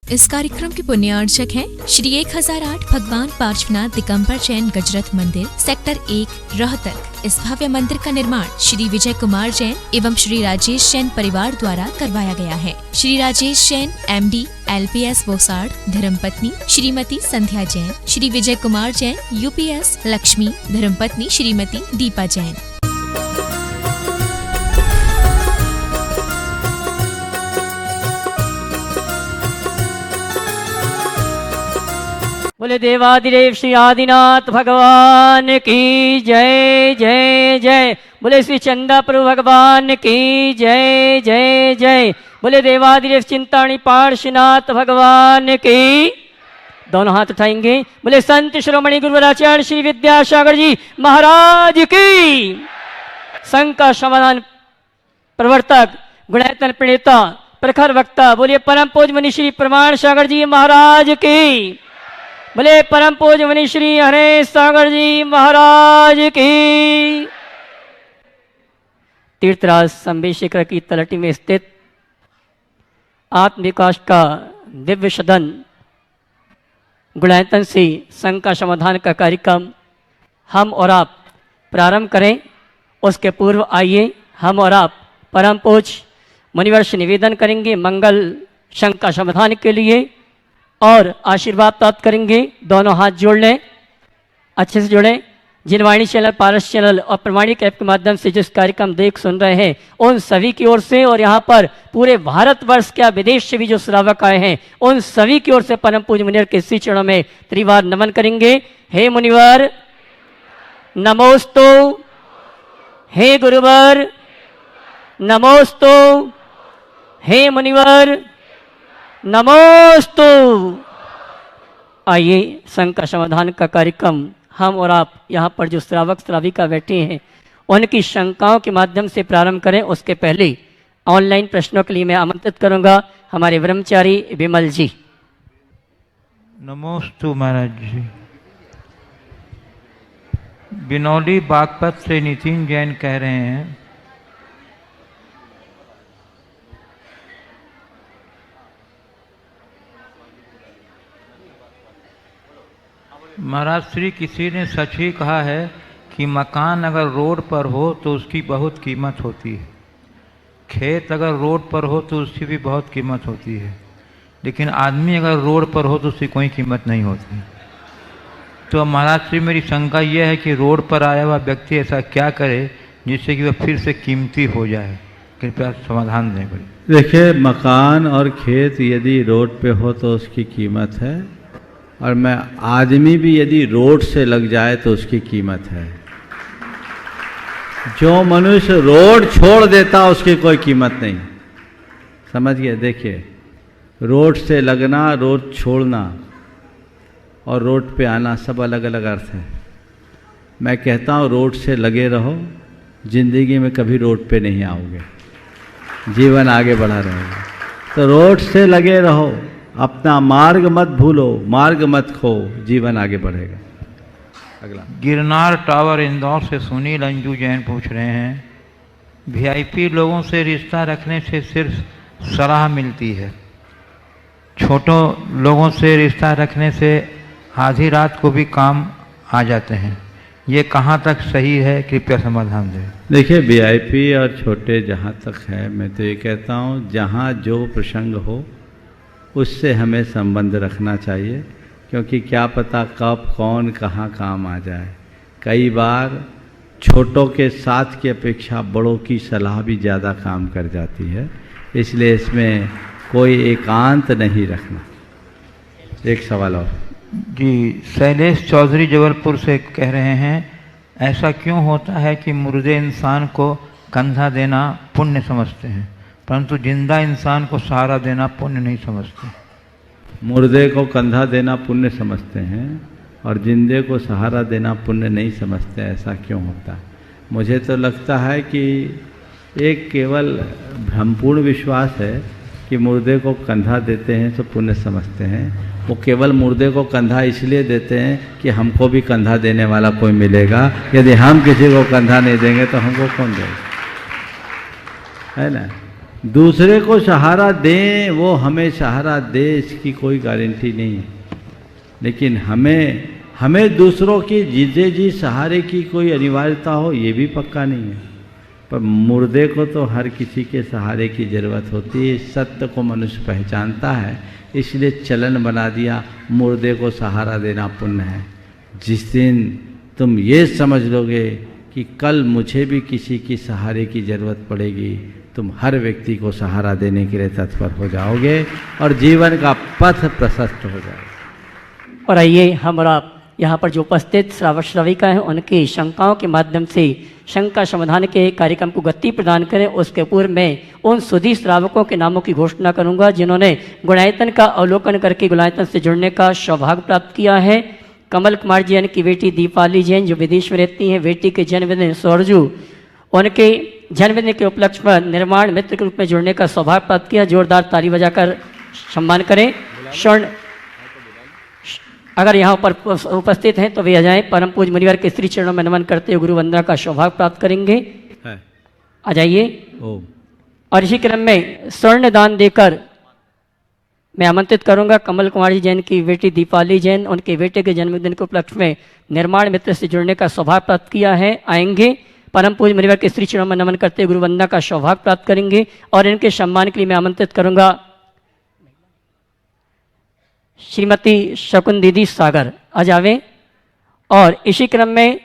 इस कार्यक्रम के पुण्यार्चक हैं श्री 1008 भगवान पार्श्वनाथ दिगंबर जैन गजरथ मंदिर, सेक्टर 1, रोहतक। इस भव्य मंदिर का निर्माण श्री विजय कुमार जैन एवं श्री राजेश जैन परिवार द्वारा करवाया गया है। श्री राजेश जैन MD LPS बोसाड़, धर्मपत्नी श्रीमती संध्या जैन, श्री विजय कुमार जैन UPS लक्ष्मी, धर्मपत्नी श्रीमती दीपा जैन। बोले देवादिदेव श्री आदिनाथ भगवान की जय जय जय। बोले श्री चंदा प्रभु भगवान की जय जय जय। बोले देवादिदेव चिंतामणि पार्श्वनाथ भगवान की। दोनों हाथ उठाएंगे। बोले संत शिरोमणि गुरुवराचार्य श्री विद्यासागर जी महाराज की। संघ का समाधान प्रवर्तक, गुणायतन प्रणेता, प्रखर वक्ता, बोलिए परम पूज्य मुनि श्री प्रमाण सागर जी महाराज की। बोले परम पूज्य मुनि श्री हरेश सागर जी महाराज की। तीर्थराज संबेशिखर की तलहटी में स्थित आत्म विकास का दिव्य सदन गुणायतन से संघ का समाधान का कार्यक्रम हम और आप प्रारंभ करें। उसके पूर्व आइए हम और आप परम पूज्य मुनिवर से निवेदन करेंगे मंगल संघ का समाधान के लिए और आशीर्वाद प्राप्त करेंगे। दोनों हाथ जोड़ लें, अच्छे से जोड़ें। जिनवाणी चैनल, पारस चैनल और प्रमाणिक ऐप के माध्यम से जिस कार्यक्रम देख सुन रहे हैं उन सभी की ओर से, और यहाँ पर पूरे भारतवर्ष के विदेश से भी जो श्रावक आए हैं उन सभी की ओर से परम पूज्य मुनिवर के श्री चरणों में त्रिवार नमन करेंगे। हे मुनिवर नमोस्तु, हे गुरुवर नमोस्तु, हे मुनिवर नमोस्तु। आइए संघ का समाधान का कार्यक्रम हम और आप यहाँ पर जो श्रावक श्राविका बैठे हैं उनकी शंकाओं के माध्यम से प्रारंभ करें। उसके पहले ऑनलाइन प्रश्नों के लिए मैं आमंत्रित करूंगा हमारे ब्रह्मचारी विमल जी। नमोस्तु महाराज जी। बिनौली बागपत से नितिन जैन कह रहे हैं, महाराज श्री किसी ने सच ही कहा है कि मकान अगर रोड पर हो तो उसकी बहुत कीमत होती है, खेत अगर रोड पर हो तो उसकी भी बहुत कीमत होती है, लेकिन आदमी अगर रोड पर हो तो उसकी कोई कीमत नहीं होती। तो महाराज श्री मेरी शंका यह है कि रोड पर आया हुआ व्यक्ति ऐसा क्या करे जिससे कि वह फिर से कीमती हो जाए। कृपया समाधान दें। देखिए, मकान और खेत यदि रोड पे हो तो उसकी कीमत है, और मैं आदमी भी यदि रोड से लग जाए तो उसकी कीमत है। जो मनुष्य रोड छोड़ देता उसकी कोई कीमत नहीं। समझ गए? देखिए, रोड से लगना, रोड छोड़ना और रोड पे आना सब अलग अलग अर्थ है। मैं कहता हूँ रोड से लगे रहो, जिंदगी में कभी रोड पे नहीं आओगे, जीवन आगे बढ़ा रहेगा। तो रोड से लगे रहो, अपना मार्ग मत भूलो, मार्ग मत खो, जीवन आगे बढ़ेगा। अगला गिरनार टावर इंदौर से सुनील अंजू जैन पूछ रहे हैं, VIP लोगों से रिश्ता रखने से सिर्फ सलाह मिलती है, छोटों लोगों से रिश्ता रखने से आधी रात को भी काम आ जाते हैं, ये कहाँ तक सही है? कृपया समाधान दें। देखिए, VIP और छोटे जहाँ तक है, मैं तो ये कहता हूँ जहाँ जो प्रसंग हो उससे हमें संबंध रखना चाहिए, क्योंकि क्या पता कब कौन कहाँ काम आ जाए। कई बार छोटों के साथ की अपेक्षा बड़ों की सलाह भी ज़्यादा काम कर जाती है, इसलिए इसमें कोई एकांत नहीं रखना। एक सवाल और जी। शैलेश चौधरी जबलपुर से कह रहे हैं, ऐसा क्यों होता है कि मुर्दे इंसान को कंधा देना पुण्य समझते हैं परंतु जिंदा इंसान को सहारा देना पुण्य नहीं समझते? मुर्दे को कंधा देना पुण्य समझते हैं और जिंदे को सहारा देना पुण्य नहीं समझते। ऐसा क्यों होता है? मुझे तो लगता है कि एक केवल भ्रमपूर्ण विश्वास है कि मुर्दे को कंधा देते हैं तो पुण्य समझते हैं। वो केवल मुर्दे को कंधा इसलिए देते हैं कि हमको भी कंधा देने वाला कोई मिलेगा, यदि हम किसी को कंधा नहीं देंगे तो हमको कौन देगा, है ना? दूसरे को सहारा दें, वो हमें सहारा दे, इसकी कोई गारंटी नहीं है। लेकिन हमें दूसरों की जीते जी सहारे की कोई अनिवार्यता हो, ये भी पक्का नहीं है। पर मुर्दे को तो हर किसी के सहारे की ज़रूरत होती है। सत्य को मनुष्य पहचानता है, इसलिए चलन बना दिया, मुर्दे को सहारा देना पुण्य है। जिस दिन तुम ये समझ लोगे कि कल मुझे भी किसी की सहारे की ज़रूरत पड़ेगी, तुम हर व्यक्ति को सहारा देने के लिए तत्पर हो जाओगे और जीवन का पथ प्रशस्त हो जाएगा। और आइए हम और आप यहाँ पर जो उपस्थित श्रावक श्राविका हैं उनकी शंकाओं के माध्यम से शंका समाधान के कार्यक्रम को गति प्रदान करें। उसके पूर्व मैं उन सुधी श्रावकों के नामों की घोषणा करूंगा जिन्होंने गुणायतन का अवलोकन करके गुणायतन से जुड़ने का सौभाग्य प्राप्त किया है। कमल कुमार जैन की बेटी दीपाली जैन जो विदेश में रहती हैं, बेटी के जन्मदिन सोरजू, उनके जन्मदिन के उपलक्ष्य पर निर्माण मित्र के रूप में जुड़ने का सौभाग्य प्राप्त किया। जोरदार ताली बजाकर सम्मान करें। स्वर्ण अगर यहाँ पर उपस्थित हैं तो वे आ जाएं। परम पूज्य मुनिवर के श्री चरणों में नमन करते हुए गुरु वंदना का सौभाग्य प्राप्त करेंगे। आ जाइए। और इसी क्रम में स्वर्ण दान देकर मैं आमंत्रित करूंगा कमल कुमारी जैन की बेटी दीपाली जैन, उनके बेटे के जन्मदिन के उपलक्ष्य में निर्माण मित्र से जुड़ने का सौभाग्य प्राप्त किया है। आएंगे, परम पूज्य मुनिवर के श्री चरणों में नमन करते हुए गुरु वंदना का सौभाग्य प्राप्त करेंगे। और इनके सम्मान के लिए मैं आमंत्रित करूंगा श्रीमती शकुन दीदी सागर आ जावे। और इसी क्रम में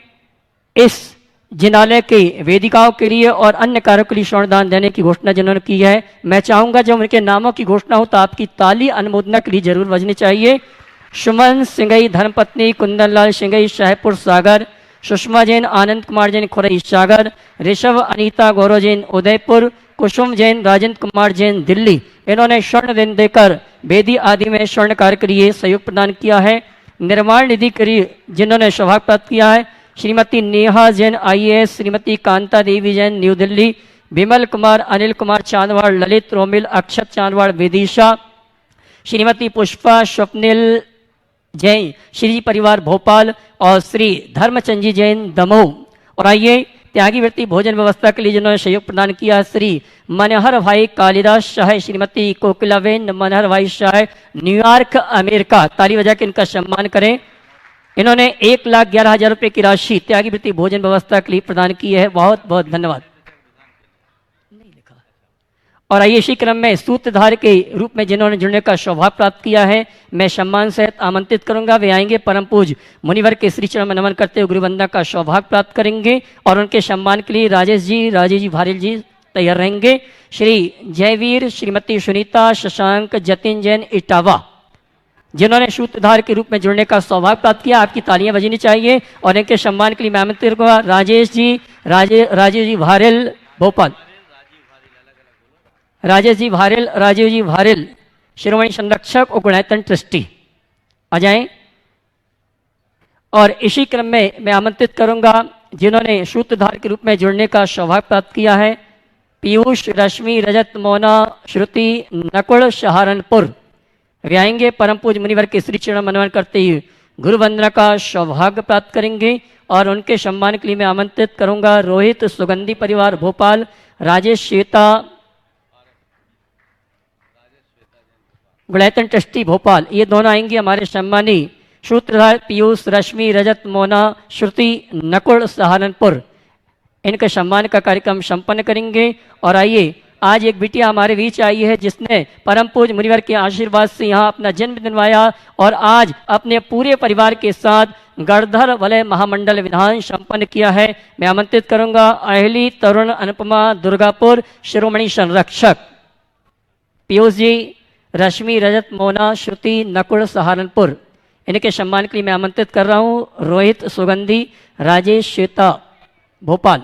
इस जिनालय के वेदिकाओं के लिए और अन्य कार्यों के लिए श्रवणदान देने की घोषणा जिन्होंने की है, मैं चाहूंगा जब उनके नामों की घोषणा हो तो आपकी ताली अनुमोदना के लिए जरूर बजनी चाहिए। सुमन सिंगई धर्मपत्नी कुंदन लाल सिंगई शाहपुर सागर, सुषमा जैन आनंद कुमार जैन खुरई सागर, ऋषभ अनीता गौरव जैन उदयपुर, कुसुम जैन राजेंद्र कुमार जैन दिल्ली। इन्होंने स्वर्ण दिन देकर वेदी आदि में स्वर्ण कार्य के लिए सहयोग प्रदान किया है। निर्माण निधि के लिए जिन्होंने सौभाग्य प्राप्त किया है श्रीमती नेहा जैन IAS, श्रीमती कांता देवी जैन न्यू दिल्ली, विमल कुमार अनिल कुमार चांदवाड़, ललित रोमिल अक्षत चांदवाड़ विदिशा, श्रीमती पुष्पा स्वप्निल जैन श्री परिवार भोपाल और श्री धर्मचंद जी जैन दमोह। और आइए त्यागी वृत्ति भोजन व्यवस्था के लिए जिन्होंने सहयोग प्रदान किया श्री मनहर भाई कालिदास शाह, श्रीमती कोकिलाबेन मनहर भाई शाह न्यूयॉर्क अमेरिका। ताली बजा के इनका सम्मान करें। इन्होंने 1,11,000 रुपये की राशि त्यागी वृत्ति भोजन व्यवस्था के लिए प्रदान की है। बहुत बहुत धन्यवाद। और आइए इसी क्रम में सूत्रधार के रूप में जिन्होंने जुड़ने का सौभाग्य प्राप्त किया है मैं सम्मान सहित आमंत्रित करूंगा। वे आएंगे, परम पूज्य मुनिवर के श्री चरण में नमन करते हुए गुरुवंदना का सौभाग्य प्राप्त करेंगे। और उनके सम्मान के लिए राजेश जी भारिल जी तैयार रहेंगे। श्री जयवीर, श्रीमती सुनीता शशांक जतिन जैन इटावा जिन्होंने सूत्रधार के रूप में जुड़ने का सौभाग्य प्राप्त किया, आपकी तालियां बजनी चाहिए। और इनके सम्मान के लिए मैं आमंत्रित करूंगा राजेश जी भारिल भोपाल, राजेश जी भारिल, राजीव जी भारिल शिरोमणि संरक्षक और गुणायतन ट्रस्टी आ जाएं। और इसी क्रम में मैं आमंत्रित करूंगा जिन्होंने सूत्रधार के रूप में जुड़ने का सौभाग्य प्राप्त किया है पीयूष, रश्मि, रजत, मोना, श्रुति, नकुल सहारनपुर। वे आएंगे, परम पूज्य मुनिवर के श्री चरण मनन करते हुए गुरु वंदना का सौभाग्य प्राप्त करेंगे। और उनके सम्मान के लिए मैं आमंत्रित करूंगा रोहित सुगंधी परिवार भोपाल, राजेश श्वेता गुणायतन ट्रस्टी भोपाल, ये दोनों आएंगे हमारे सम्मानी सूत्रधार पीयूष, रश्मि, रजत, मोना, श्रुति, नकुल सहारनपुर। इनके सम्मान का कार्यक्रम संपन्न करेंगे। और आइए आज एक बिटिया हमारे बीच आई है जिसने परम पूज्य मुनिवर के आशीर्वाद से यहाँ अपना जन्मदिन मनाया और आज अपने पूरे परिवार के साथ गणधर वलय महामंडल विधान संपन्न किया है। मैं आमंत्रित करूंगा अहली तरुण अनुपमा दुर्गापुर शिरोमणि संरक्षक पीयूष जी, रश्मि, रजत, मोना, श्रुति, नकुल सहारनपुर। इनके सम्मान के लिए मैं आमंत्रित कर रहा हूँ रोहित सुगंधी, राजेश श्वेता भोपाल।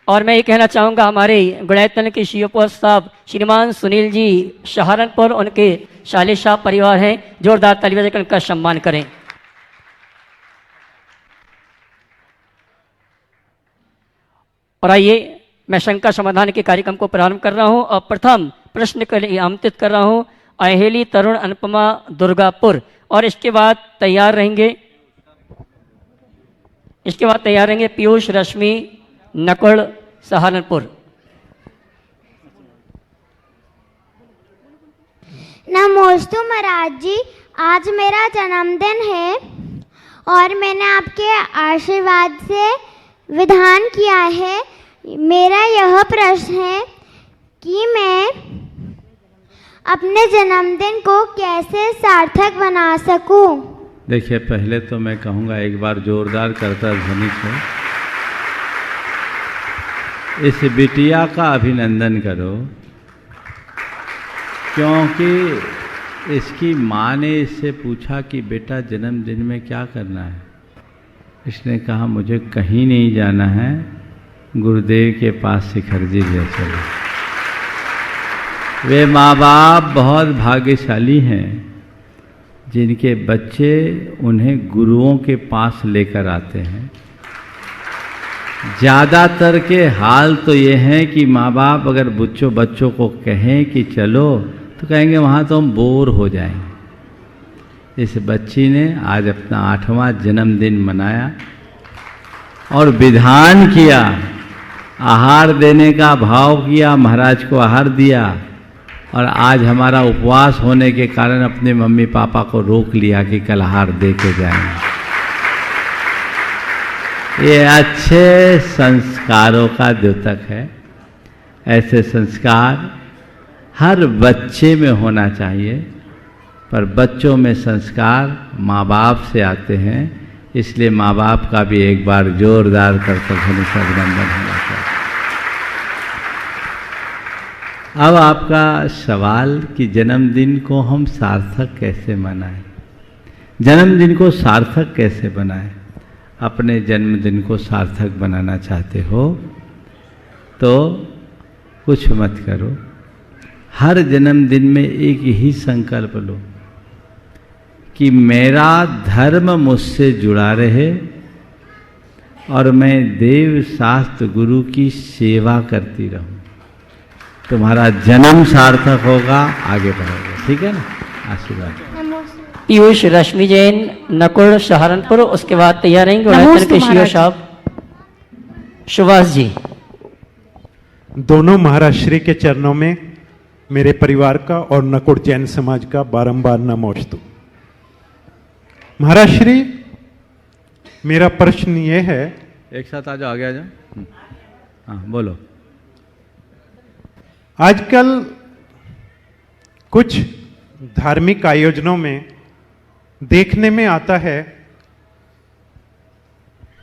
और मैं ये कहना चाहूँगा हमारे गुणायतन के शिवपुर साहब श्रीमान सुनील जी सहारनपुर, उनके शालिशाह परिवार हैं, जोरदार ताली बजाकर उनका सम्मान करें। और आइए मैं शंका समाधान के कार्यक्रम को प्रारंभ कर रहा हूँ और प्रथम प्रश्न के लिए आमंत्रित कर रहा हूँ अहेली तरुण अनुपमा दुर्गापुर। और इसके बाद तैयार रहेंगे पीयूष, रश्मि, नकुल सहारनपुर। नमोस्तु महाराज जी, आज मेरा जन्मदिन है और मैंने आपके आशीर्वाद से विधान किया है। मेरा यह प्रश्न है कि मैं अपने जन्मदिन को कैसे सार्थक बना सकूं? देखिए, पहले तो मैं कहूँगा एक बार जोरदार करताल ध्वनि से इस बिटिया का अभिनंदन करो, क्योंकि इसकी माँ ने इससे पूछा कि बेटा जन्मदिन में क्या करना है। इसने कहा मुझे कहीं नहीं जाना है, गुरुदेव के पास शिखर जी ले चलो। वे माँ बाप बहुत भाग्यशाली हैं जिनके बच्चे उन्हें गुरुओं के पास लेकर आते हैं। ज़्यादातर के हाल तो ये हैं कि माँ बाप अगर बच्चों को कहें कि चलो तो कहेंगे वहाँ तो हम बोर हो जाएंगे। इस बच्ची ने आज अपना 8वां जन्मदिन मनाया और विधान किया, आहार देने का भाव किया, महाराज को आहार दिया और आज हमारा उपवास होने के कारण अपने मम्मी पापा को रोक लिया कि कल आहार दे के जाएंगे। ये अच्छे संस्कारों का द्योतक है। ऐसे संस्कार हर बच्चे में होना चाहिए, पर बच्चों में संस्कार माँ बाप से आते हैं, इसलिए माँ बाप का भी एक बार जोरदार करतल से अभिनंदन होना चाहिए। अब आपका सवाल कि जन्मदिन को हम सार्थक कैसे मनाएं, जन्मदिन को सार्थक कैसे बनाएं। अपने जन्मदिन को सार्थक बनाना चाहते हो तो कुछ मत करो, हर जन्मदिन में एक ही संकल्प लो कि मेरा धर्म मुझसे जुड़ा रहे और मैं देव शास्त्र गुरु की सेवा करती रहूं। तुम्हारा जन्म सार्थक होगा, आगे बढ़ोगे। ठीक है ना? आशीर्वाद। पीयूष रश्मि जैन, नकुल सहारनपुर, उसके बाद तैयार रहेंगे उड़ातन के शिव साहब सुभाष जी। दोनों महाराज श्री के चरणों में मेरे परिवार का और नकुड़ जैन समाज का बारंबार नमोस्तु। महाराज श्री, मेरा प्रश्न ये है, एक साथ आ जाओ, आगे आ जाओ। हाँ बोलो। आजकल कुछ धार्मिक आयोजनों में देखने में आता है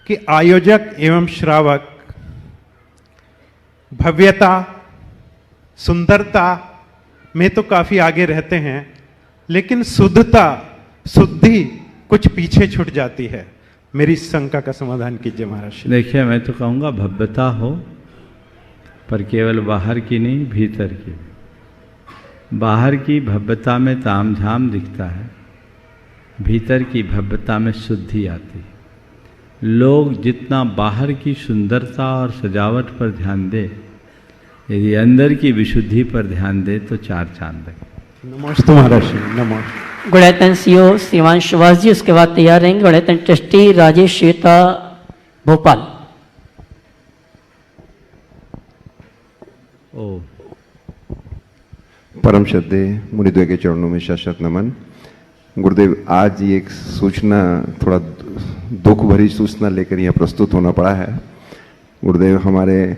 कि आयोजक एवं श्रावक भव्यता, सुंदरता में तो काफी आगे रहते हैं, लेकिन शुद्धि कुछ पीछे छूट जाती है। मेरी इस शंका का समाधान कीजिए महाराज। देखिए, मैं तो कहूँगा भव्यता हो, पर केवल बाहर की नहीं, भीतर की। बाहर की भव्यता में तामझाम दिखता है, भीतर की भव्यता में शुद्धि आती है। लोग जितना बाहर की सुंदरता और सजावट पर ध्यान दे, यदि अंदर की विशुद्धि पर ध्यान दे तो चार चांद लगे। नमस्ते महाराज श्री, नमस्ते। गुड़ैतन सीओ श्रीमान सुभाष जी, उसके बाद तैयार रहेंगे गुड़ैतन ट्रस्टी राजेश श्वेता भोपाल। ओ परम श्रद्धेय मुनिद्वय के चरणों में शत नमन। गुरुदेव, आज ये एक सूचना, थोड़ा दुख भरी सूचना लेकर यहाँ प्रस्तुत होना पड़ा है। गुरुदेव, हमारे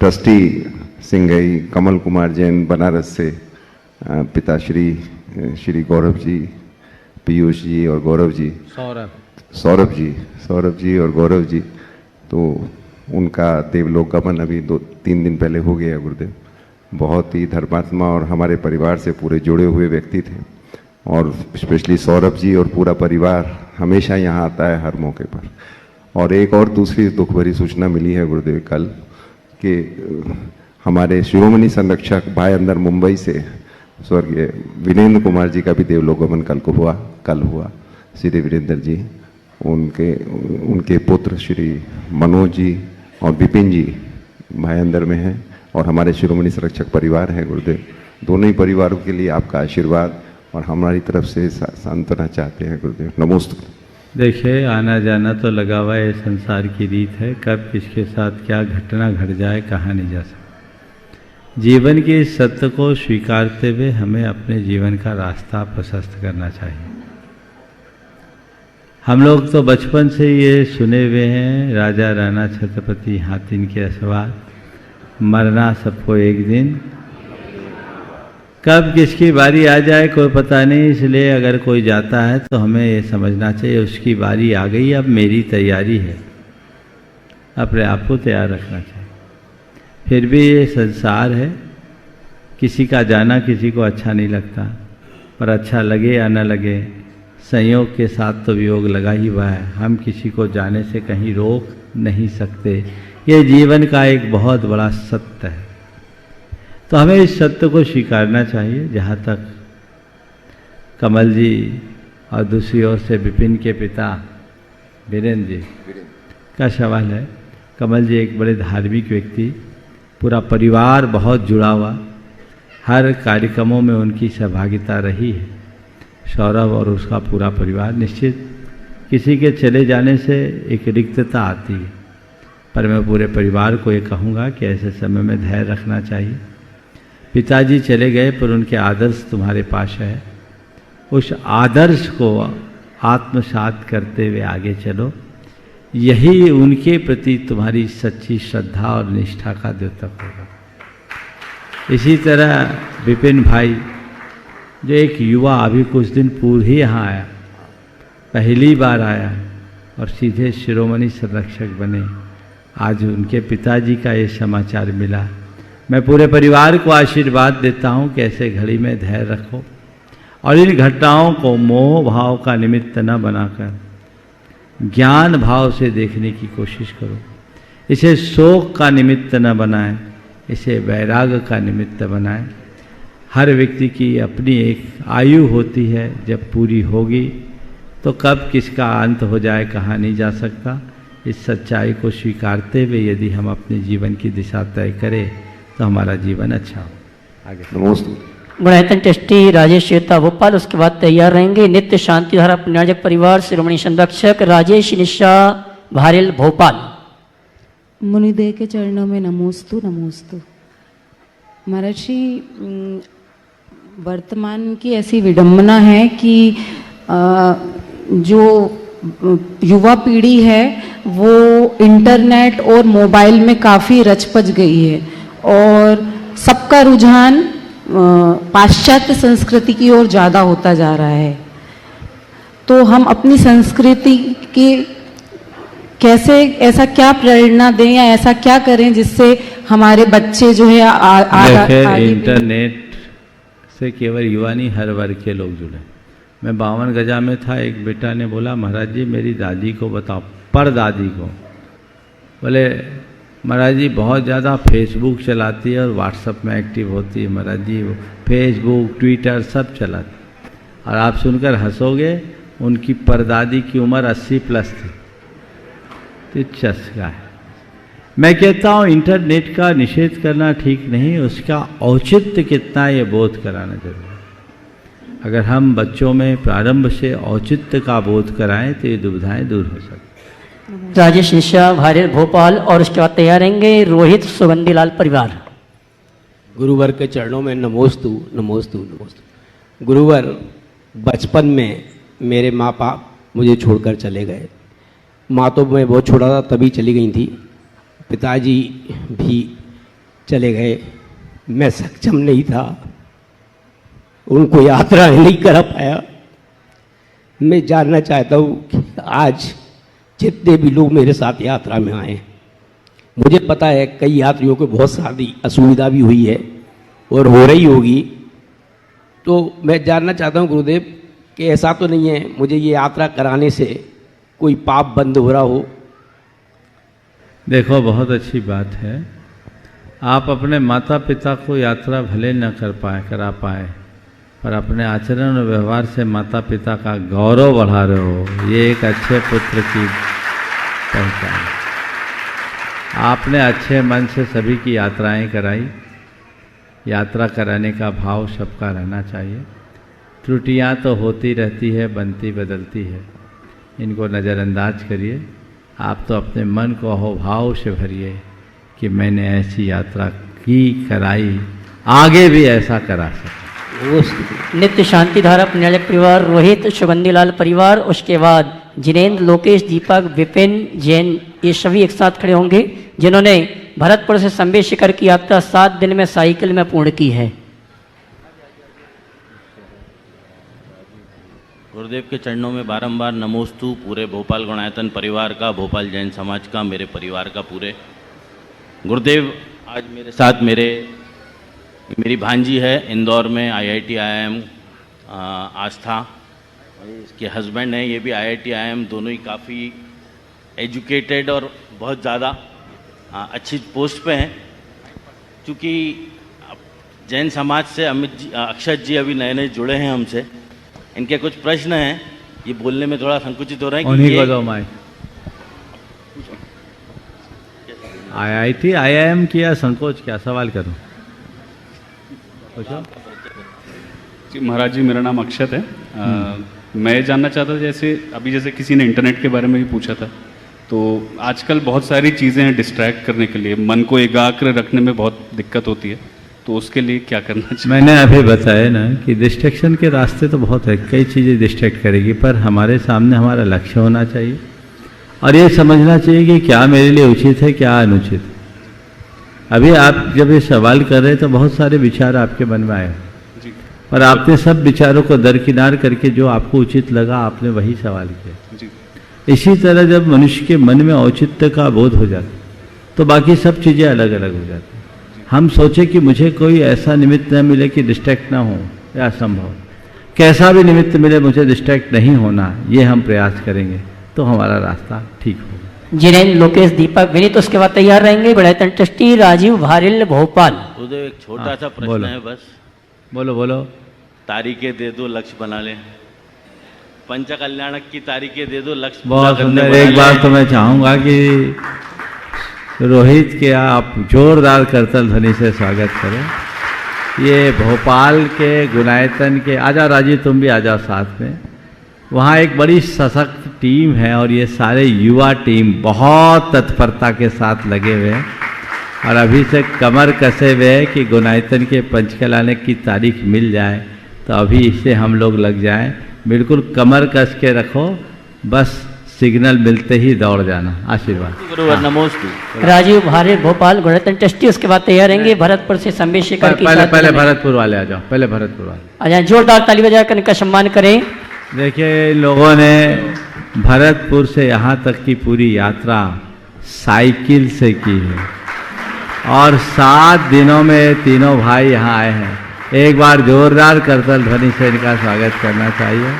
ट्रस्टी सिंगई कमल कुमार जैन बनारस से पिता श्री गौरव जी, पीयूष जी और गौरव जी, सौरभ जी और गौरव जी, तो उनका देवलोक गमन अभी 2-3 दिन पहले हो गया। गुरुदेव, बहुत ही धर्मात्मा और हमारे परिवार से पूरे जुड़े हुए व्यक्ति थे, और स्पेशली सौरभ जी और पूरा परिवार हमेशा यहाँ आता है हर मौके पर। और एक और दूसरी दुख भरी सूचना मिली है गुरुदेव कल, कि हमारे शिरोमणि संरक्षक भाई अंदर मुंबई से स्वर्गीय वीरेंद्र कुमार जी का भी देवलोक गमन कल हुआ। श्री वीरेंद्र जी, उनके पुत्र श्री मनोज जी और विपिन जी भाई अंदर में हैं, और हमारे शिरोमणि संरक्षक परिवार है। गुरुदेव, दोनों ही परिवारों के लिए आपका आशीर्वाद और हमारी तरफ से सांत्वना चाहते हैं गुरुदेव। नमोस्तु। देखिए, आना जाना तो लगा हुआ है, संसार की रीत है, कब किसके साथ क्या घटना घट जाए कहाँ नहीं जा सकता। जीवन के इस सत्य को स्वीकारते हुए हमें अपने जीवन का रास्ता प्रशस्त करना चाहिए। हम लोग तो बचपन से ये सुने हुए हैं, राजा राणा छत्रपति हाथिन के सवार, मरना सबको एक दिन, कब किसकी बारी आ जाए कोई पता नहीं। इसलिए अगर कोई जाता है तो हमें ये समझना चाहिए उसकी बारी आ गई, अब मेरी तैयारी है, अपने आप को तैयार रखना चाहिए। फिर भी ये संसार है, किसी का जाना किसी को अच्छा नहीं लगता, पर अच्छा लगे या न लगे, संयोग के साथ तो वियोग लगा ही हुआ है। हम किसी को जाने से कहीं रोक नहीं सकते, ये जीवन का एक बहुत बड़ा सत्य है। तो हमें इस सत्य को स्वीकारना चाहिए। जहाँ तक कमल जी और दूसरी ओर से विपिन के पिता वीरेंद्र जी का सवाल है, कमल जी एक बड़े धार्मिक व्यक्ति, पूरा परिवार बहुत जुड़ा हुआ, हर कार्यक्रमों में उनकी सहभागिता रही है। सौरभ और उसका पूरा परिवार, निश्चित किसी के चले जाने से एक रिक्तता आती है, पर मैं पूरे परिवार को ये कहूँगा कि ऐसे समय में धैर्य रखना चाहिए। पिताजी चले गए पर उनके आदर्श तुम्हारे पास है, उस आदर्श को आत्मसात करते हुए आगे चलो, यही उनके प्रति तुम्हारी सच्ची श्रद्धा और निष्ठा का द्योतक होगा। इसी तरह विपिन भाई जो एक युवा अभी कुछ दिन पूर्व ही यहाँ आया, पहली बार आया और सीधे शिरोमणि संरक्षक बने, आज उनके पिताजी का ये समाचार मिला। मैं पूरे परिवार को आशीर्वाद देता हूँ कि ऐसे घड़ी में धैर्य रखो और इन घटनाओं को मोह भाव का निमित्त न बनाकर ज्ञान भाव से देखने की कोशिश करो। इसे शोक का निमित्त न बनाएं, इसे वैराग्य का निमित्त बनाएं। हर व्यक्ति की अपनी एक आयु होती है, जब पूरी होगी तो कब किसका अंत हो जाए कहा नहीं जा सकता। इस सच्चाई को स्वीकारते हुए यदि हम अपने जीवन की दिशा तय करें तो हमारा जीवन अच्छा हो। आगे नमस्ते। गुणायतन ट्रस्टी राजेश श्वेता भोपाल, उसके बाद तैयार रहेंगे नित्य शांति धारा पुण्यार्जक परिवार शिरोमणि संरक्षक राजेश निशा भारेल भोपाल। मुनिदेव के चरणों में नमोस्तु नमोस्तु। महर्षि, वर्तमान की ऐसी विडंबना है कि जो युवा पीढ़ी है वो इंटरनेट और मोबाइल में काफ़ी रच-पच गई है और सबका रुझान पाश्चात्य संस्कृति की ओर ज़्यादा होता जा रहा है। तो हम अपनी संस्कृति की कैसे, ऐसा क्या प्रेरणा दें या ऐसा क्या करें जिससे हमारे बच्चे जो है आगे इंटरनेट से केवल युवा नहीं, हर वर्ग के लोग जुड़े। मैं 52 गजा में था, एक बेटा ने बोला महाराज जी मेरी दादी को बताओ, पर दादी को। बोले महाराज जी बहुत ज़्यादा फेसबुक चलाती है और व्हाट्सएप में एक्टिव होती है। महाराज जी वो फेसबुक ट्विटर सब चलाती। और आप सुनकर हंसोगे, उनकी परदादी की उम्र 80+ थी। तो चस्का है। मैं कहता हूँ इंटरनेट का निषेध करना ठीक नहीं, उसका औचित्य कितना ये बोध कराना जरूरी है। अगर हम बच्चों में प्रारंभ से औचित्य का बोध कराएं तो ये दुविधाएं दूर हो सकती। राजेश निशा भारेल भोपाल, और उसके बाद तैयार रहेंगे रोहित सुगंधीलाल परिवार। गुरुवर के चरणों में नमोस्तु नमोस्तु नमोस्तु। गुरुवर, बचपन में मेरे माँ बाप मुझे छोड़कर चले गए। माँ तो मैं बहुत छोटा था तभी चली गई थी, पिताजी भी चले गए। मैं सक्षम नहीं था, उनको यात्रा नहीं करा पाया। मैं जानना चाहता हूँ कि आज जितने भी लोग मेरे साथ यात्रा में आए, मुझे पता है कई यात्रियों को बहुत सारी असुविधा भी हुई है और हो रही होगी, तो मैं जानना चाहता हूँ गुरुदेव कि ऐसा तो नहीं है मुझे ये यात्रा कराने से कोई पाप बंद हो रहा हो। देखो बहुत अच्छी बात है, आप अपने माता पिता को यात्रा भले न करा पाए, पर अपने आचरण और व्यवहार से माता पिता का गौरव बढ़ा रहे हो, ये एक अच्छे पुत्र की पहचान है। आपने अच्छे मन से सभी की यात्राएं कराई। यात्रा कराने का भाव सबका रहना चाहिए। त्रुटियां तो होती रहती है, बनती बदलती है, इनको नज़रअंदाज करिए। आप तो अपने मन को अहोभाव से भरिए कि मैंने ऐसी यात्रा की कराई, आगे भी ऐसा करा सके। नित्य शांति धारा पुण्यालक परिवार, रोहित सुगंधीलाल परिवार, उसके बाद जिनेन्द्र, लोकेश, दीपक, विपिन, जैन, ये सभी एक साथ खड़े होंगे जिन्होंने भरतपुर से संबे शिखर की यात्रा 7 दिन में साइकिल में पूर्ण की है। गुरुदेव के चरणों में बारंबार नमोस्तु। पूरे भोपाल गणायतन परिवार का, भोपाल जैन समाज का, मेरे परिवार का पूरे। गुरुदेव आज मेरे साथ मेरी भांजी है इंदौर में, IIT IIM आस्था, इसके हस्बैंड हैं, ये भी IIT IIM, दोनों ही काफ़ी एजुकेटेड और बहुत ज़्यादा अच्छी पोस्ट पे हैं। क्योंकि जैन समाज से अमित जी, अक्षत जी अभी नए नए जुड़े हैं हमसे, इनके कुछ प्रश्न हैं, ये बोलने में थोड़ा संकुचित हो रहे हैं कि को दो माइक। IIT IIM किया संकोच, क्या सवाल करूं? जी महाराज जी, मेरा नाम अक्षत है। मैं जानना चाहता था, जैसे किसी ने इंटरनेट के बारे में भी पूछा था, तो आजकल बहुत सारी चीज़ें हैं डिस्ट्रैक्ट करने के लिए, मन को एकाग्र रखने में बहुत दिक्कत होती है, तो उसके लिए क्या करना चाहिए? मैंने अभी बताया ना कि डिस्ट्रैक्शन के रास्ते तो बहुत है, कई चीज़ें डिस्ट्रैक्ट करेगी, पर हमारे सामने हमारा लक्ष्य होना चाहिए और ये समझना चाहिए कि क्या मेरे लिए उचित है, क्या अनुचित है। अभी आप जब ये सवाल कर रहे हैं तो बहुत सारे विचार आपके मन में आए, और आपने सब विचारों को दरकिनार करके जो आपको उचित लगा आपने वही सवाल किया। इसी तरह जब मनुष्य के मन में औचित्य का बोध हो जाता तो बाकी सब चीज़ें अलग अलग हो जाती। हम सोचे कि मुझे कोई ऐसा निमित्त न मिले कि डिस्ट्रैक्ट ना हो, या असंभव। कैसा भी निमित्त मिले मुझे डिस्ट्रैक्ट नहीं होना, ये हम प्रयास करेंगे तो हमारा रास्ता ठीक होगा। जिनेन्द्र, लोकेश, दीपक, विनीत उसके बाद तैयार रहेंगे। गणायतन ट्रस्टी राजीव भारिल, भोपाल। गुरुदेव एक छोटा सा प्रश्न है बस। बोलो। तारीखें दे दो, लक्ष्य बना लें। पंच कल्याणक की तारीखें दे दो, लक्ष्य बहुत सुंदर। एक बार तो मैं चाहूँगा कि रोहित के आप जोरदार करतल ध्वनि से स्वागत करें। ये भोपाल के गुणायतन के, आजा राजीव तुम भी आ जाओ साथ में। वहाँ एक बड़ी सशक्त टीम है और ये सारे युवा टीम बहुत तत्परता के साथ लगे हुए हैं और अभी से कमर कसे हुए हैं कि गुणायतन के पंचकलाने की तारीख मिल जाए तो अभी इससे हम लोग लग जाएं। बिल्कुल कमर कस के रखो, बस सिग्नल मिलते ही दौड़ जाना। आशीर्वाद। गुरुवर नमोस्तु। राजीव भारिल, भोपाल, गणायतन ट्रस्टी उसके बाद तैयार रहेंगे भरतपुर से संबे शिखर की। पहले भरतपुर वाले आ जाओ, पहले भरतपुर वाले आ जाए। जोरदार ताली बजाकर इनका सम्मान करें। देखिए, इन लोगों ने भरतपुर से यहाँ तक की पूरी यात्रा साइकिल से की है और 7 दिनों में तीनों भाई यहाँ आए हैं। एक बार जोरदार करतल ध्वनि से इनका स्वागत करना चाहिए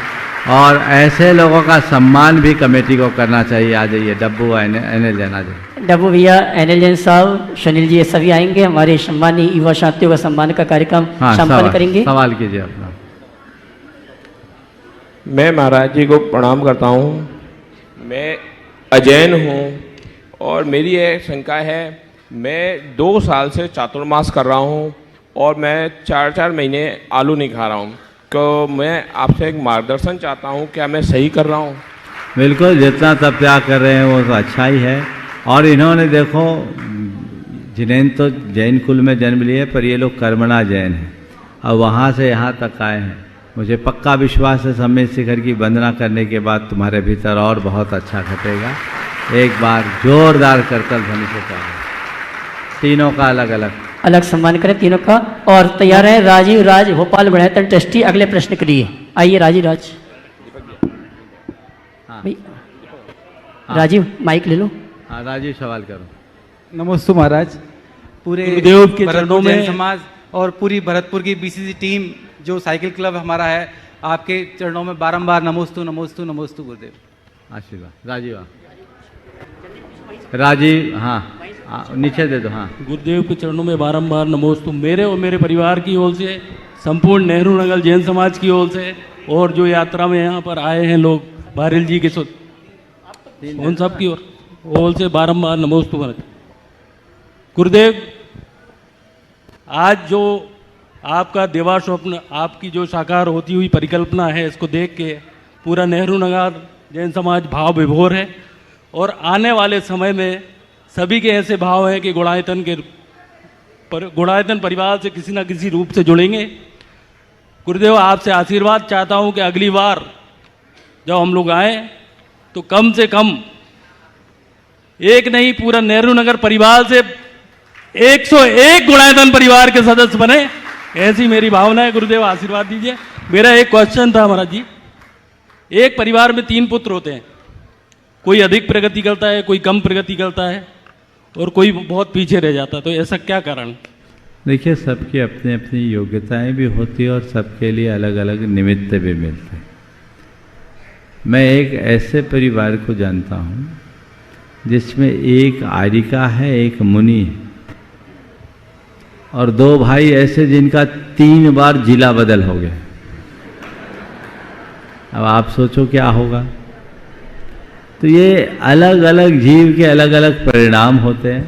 और ऐसे लोगों का सम्मान भी कमेटी को करना चाहिए। आ जाइए डब्बू, एनएल जैन आ जाइए। डब्बू भैया, एनएल जैन साहब, सुनील जी, ये सभी आएंगे। हमारे सम्मानी युवा साथियों का सम्मान का कार्यक्रम संपन्न करेंगे। सवाल कीजिए अपना। मैं महाराज जी को प्रणाम करता हूँ। मैं अजैन हूँ और मेरी ये शंका है, मैं 2 साल से चातुर्मास कर रहा हूँ और मैं 4-4 महीने आलू नहीं खा रहा हूँ। तो मैं आपसे एक मार्गदर्शन चाहता हूँ, क्या मैं सही कर रहा हूँ? बिल्कुल, जितना तप त्याग कर रहे हैं वो तो अच्छा ही है। और इन्होंने देखो, जिनेन तो जैन कुल में जन्म लिए, पर ये लोग कर्मणा जैन हैं और वहाँ से यहाँ तक आए हैं। मुझे पक्का विश्वास है संबे शिखर की वंदना करने के बाद तुम्हारे भीतर और बहुत अच्छा घटेगा। एक बार जोरदार करतल ध्वनि से करें। तीनों का अलग सम्मान करें, तीनों का। और तैयार है राजीव राज, भोपाल, गणायतन ट्रस्टी, अगले प्रश्न के लिए। आइए राजीव राज। राजीव माइक ले लो। हाँ राजीव, सवाल करो। नमस्ते महाराज। पूरे गुरुदेव के चरणों भरतपुर जैन में समाज और पूरी भरतपुर की बीसीसी टीम, जो साइकिल क्लब हमारा है, आपके चरणों में बारंबार नमोस्तु नमोस्तु नमोस्तु गुरुदेव। आशीर्वाद। राजीव हाँ, नीचे दे दो। हाँ, गुरुदेव के चरणों में बारंबार नमोस्तु। मेरे और मेरे परिवार की ओर से, संपूर्ण नेहरू नगर जैन समाज की ओर से, और जो यात्रा में यहाँ पर आए हैं लोग, भारिल जी के उन सब की ओर से बारंबार नमोस्तु भरत। गुरुदेव, आज जो आपका देवा स्वप्न, आपकी जो साकार होती हुई परिकल्पना है, इसको देख के पूरा नेहरू नगर जैन समाज भाव विभोर है। और आने वाले समय में सभी के ऐसे भाव हैं कि गुणायतन के गुणायतन परिवार से किसी न किसी रूप से जुड़ेंगे। गुरुदेव आपसे आशीर्वाद चाहता हूँ कि अगली बार जब हम लोग आए तो कम से कम एक नहीं, पूरा नेहरू नगर परिवार से 101 गुणायतन परिवार के सदस्य बने, ऐसी मेरी भावना है। गुरुदेव आशीर्वाद दीजिए। मेरा एक क्वेश्चन था महाराज जी, एक परिवार में 3 पुत्र होते हैं, कोई अधिक प्रगति करता है, कोई कम प्रगति करता है और कोई बहुत पीछे रह जाता है, तो ऐसा क्या कारण? देखिए, सबकी अपनी अपनी योग्यताएं भी होती है और सबके लिए अलग अलग निमित्त भी मिलते हैं। मैं एक ऐसे परिवार को जानता हूँ जिसमें एक आर्यिका है, एक मुनि है और 2 भाई ऐसे जिनका 3 बार जिला बदल हो गया। अब आप सोचो क्या होगा। तो ये अलग अलग जीव के अलग अलग परिणाम होते हैं,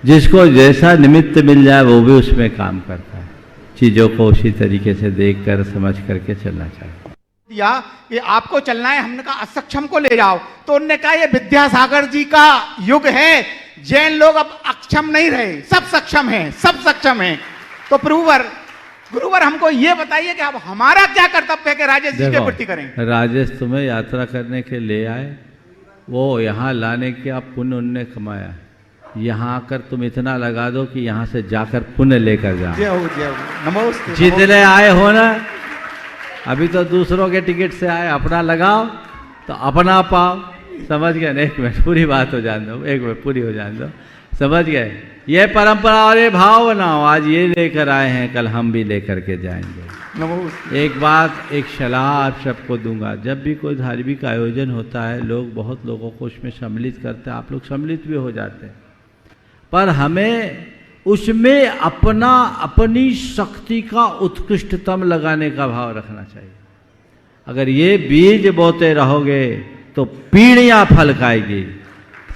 जिसको जैसा निमित्त मिल जाए वो भी उसमें काम करता है। चीज़ों को उसी तरीके से देख कर समझ करके चलना चाहिए। या ये आपको चलना है, हमने कहा असक्षम को ले जाओ, तो उन्होंने कहा ये विद्यासागर जी का युग है, जैन लोग अब अक्षम नहीं रहे, सब सक्षम हैं, सब सक्षम हैं। तो गुरुवर हमको ये बताइए कि अब हमारा क्या कर्तव्य है कि राजेश जी के प्रति करें? राजेश तुम्हें यात्रा करने के ले आए, वो यहाँ लाने के आप पुण्य उनने कमाया, यहाँ आकर तुम इतना लगा दो कि यहाँ से जाकर पुण्य लेकर जाओ। जय हो, नमस्ते। जितने आए हो ना, अभी तो दूसरों के टिकट से आए, अपना लगाओ तो अपना पाओ। समझ गए ना? एक मिनट पूरी बात हो जाने दो, एक मिनट पूरी हो जाने दो। समझ गए? ये परंपरा और ये भाव बनाओ, आज ये लेकर आए हैं, कल हम भी लेकर के जाएंगे। एक बात, एक सलाह आप सबको दूंगा, जब भी कोई धार्मिक आयोजन होता है, लोग बहुत लोगों को उसमें सम्मिलित करते हैं, आप लोग सम्मिलित भी हो जाते हैं, पर हमें उसमें अपनी शक्ति का उत्कृष्टतम लगाने का भाव रखना चाहिए। अगर ये बीज बोते रहोगे तो पीढ़ियां फल खाएगी।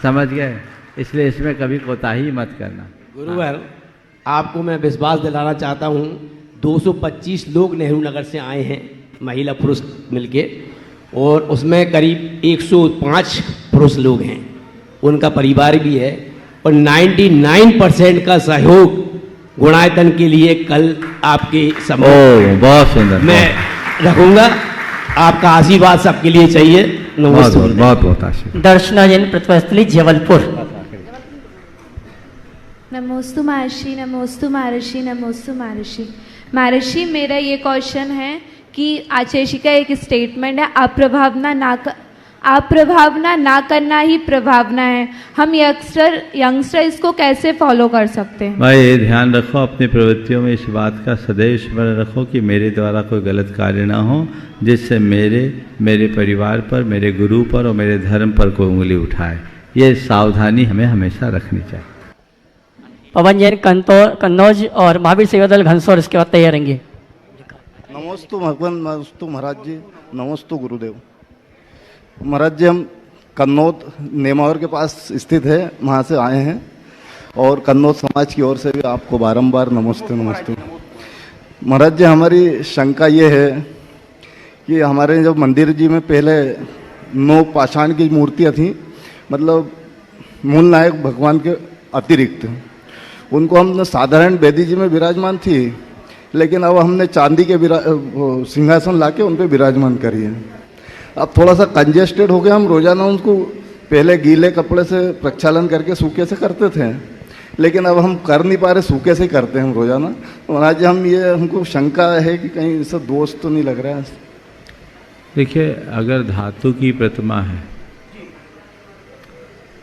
समझ गए? इसलिए इसमें कभी कोताही मत करना। गुरुवर, आपको मैं विश्वास दिलाना चाहता हूँ, 225 लोग नेहरू नगर से आए हैं, महिला पुरुष मिलके, और उसमें करीब 105 पुरुष लोग हैं, उनका परिवार भी है, और 99% का सहयोग गुणायतन के लिए कल आपके समूह बहुत सुंदर मैं रखूंगा। आपका आशीर्वाद सबके लिए चाहिए। बहुत बहुत आशीर्वाद। दर्शना जैन, प्रतिभास्थली, जबलपुर। नमोस्तु महर्षि, नमोस्तु महर्षि, नमोस्तु महर्षि। महर्षि, मेरा ये क्वेश्चन है कि आचेशी का एक स्टेटमेंट है, अप्रभावना ना करना ही प्रभावना है। हम यंगस्टर इसको कैसे फॉलो कर सकते हैं? भाई, ये ध्यान रखो अपनी प्रवृत्तियों में, इस बात का सदैव स्मरण रखो कि मेरे द्वारा कोई गलत कार्य ना हो जिससे मेरे परिवार पर, मेरे गुरु पर और मेरे धर्म पर कोई उंगली उठाए। ये सावधानी हमें हमेशा रखनी चाहिए। पवन जैन, कन्नौज और महावीर सेवा दल घनसौर इसके बाद तैयार रहेंगे। नमोस्तु भगवान, नमोस्तु महाराज जी, नमोस्तु गुरुदेव। महाराज जी, हम कन्नौज नेमावर के पास स्थित है, वहाँ से आए हैं, और कन्नौज समाज की ओर से भी आपको बारंबार नमस्ते नमस्ते। महाराज जी, हमारी शंका ये है कि हमारे जब मंदिर जी में पहले 9 पाषाण की मूर्तियाँ थीं, मतलब मूल नायक भगवान के अतिरिक्त, उनको हम साधारण बेदी जी में विराजमान थी, लेकिन अब हमने चांदी के सिंहासन लाके उन पर विराजमान करी है। अब थोड़ा सा कंजेस्टेड हो गया, हम रोजाना उनको पहले गीले कपड़े से प्रक्षालन करके सूखे से करते थे, लेकिन अब हम कर नहीं पा रहे, सूखे से ही करते हैं हम रोजाना। तो आज हमको शंका है कि कहीं इससे दोष तो नहीं लग रहा है। देखिए, अगर धातु की प्रतिमा है